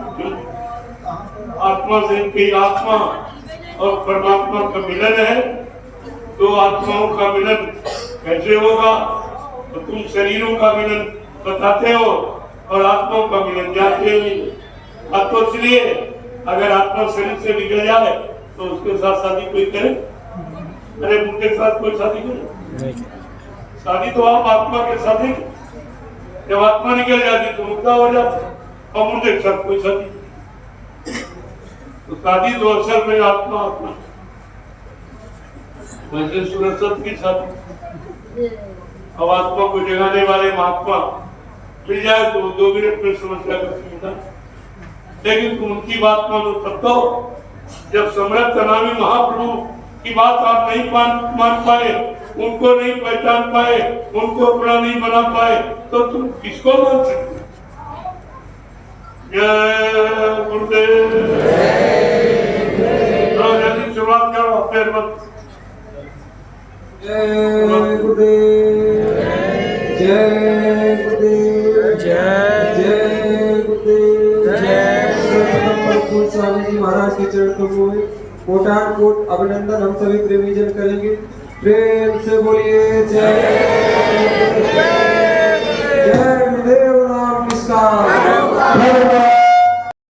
आत्मा से इनकी आत्मा और परमात्मा का मिलन है। दो आत्माओं का मिलन कैसे होगा? तो तुम शरीरों का मिलन बताते हो और आत्माओं का मिलन जानते नहीं। अब तो इसलिए अगर आत्मा शरीर से निकल जाए तो उसके साथ शादी कोई करे? अरे मुर्दे के साथ कोई शादी करे? शादी तो आप आत्मा के साथ ही, जब आत्मा निकल जाती तो मुक्ता हो जाती और मुर्दे के साथ कोई शादी। तो शादी तो अवसर में आत्मा आत्मा वैसे सुरसत की शादी। अब आत्मा को जगाने वाले महात्मा मिल जाए तो 2 मिनट में समस्या का समाधान। लेकिन तुम उनकी बात मानो तब तो जब सम्राट नामी महाप्रभु की बात आप नहीं मान पाए, उनको नहीं पहचान पाए, उनको अपना नहीं बना पाए, तो तुम किसको मान सकते? जय गुरुदेव। जल्दी शुरुआत करो, फिर मत। जय गुरुदेव, जय गुरुदेव, जय गुरुदेव, जय स्वामी जी महाराज के चरण कमलों में कोटान कोट अभिनंदन हम सभी प्रेमीजन करेंगे। प्रेम से बोलिए जय गुरुदेव। नाम किसका?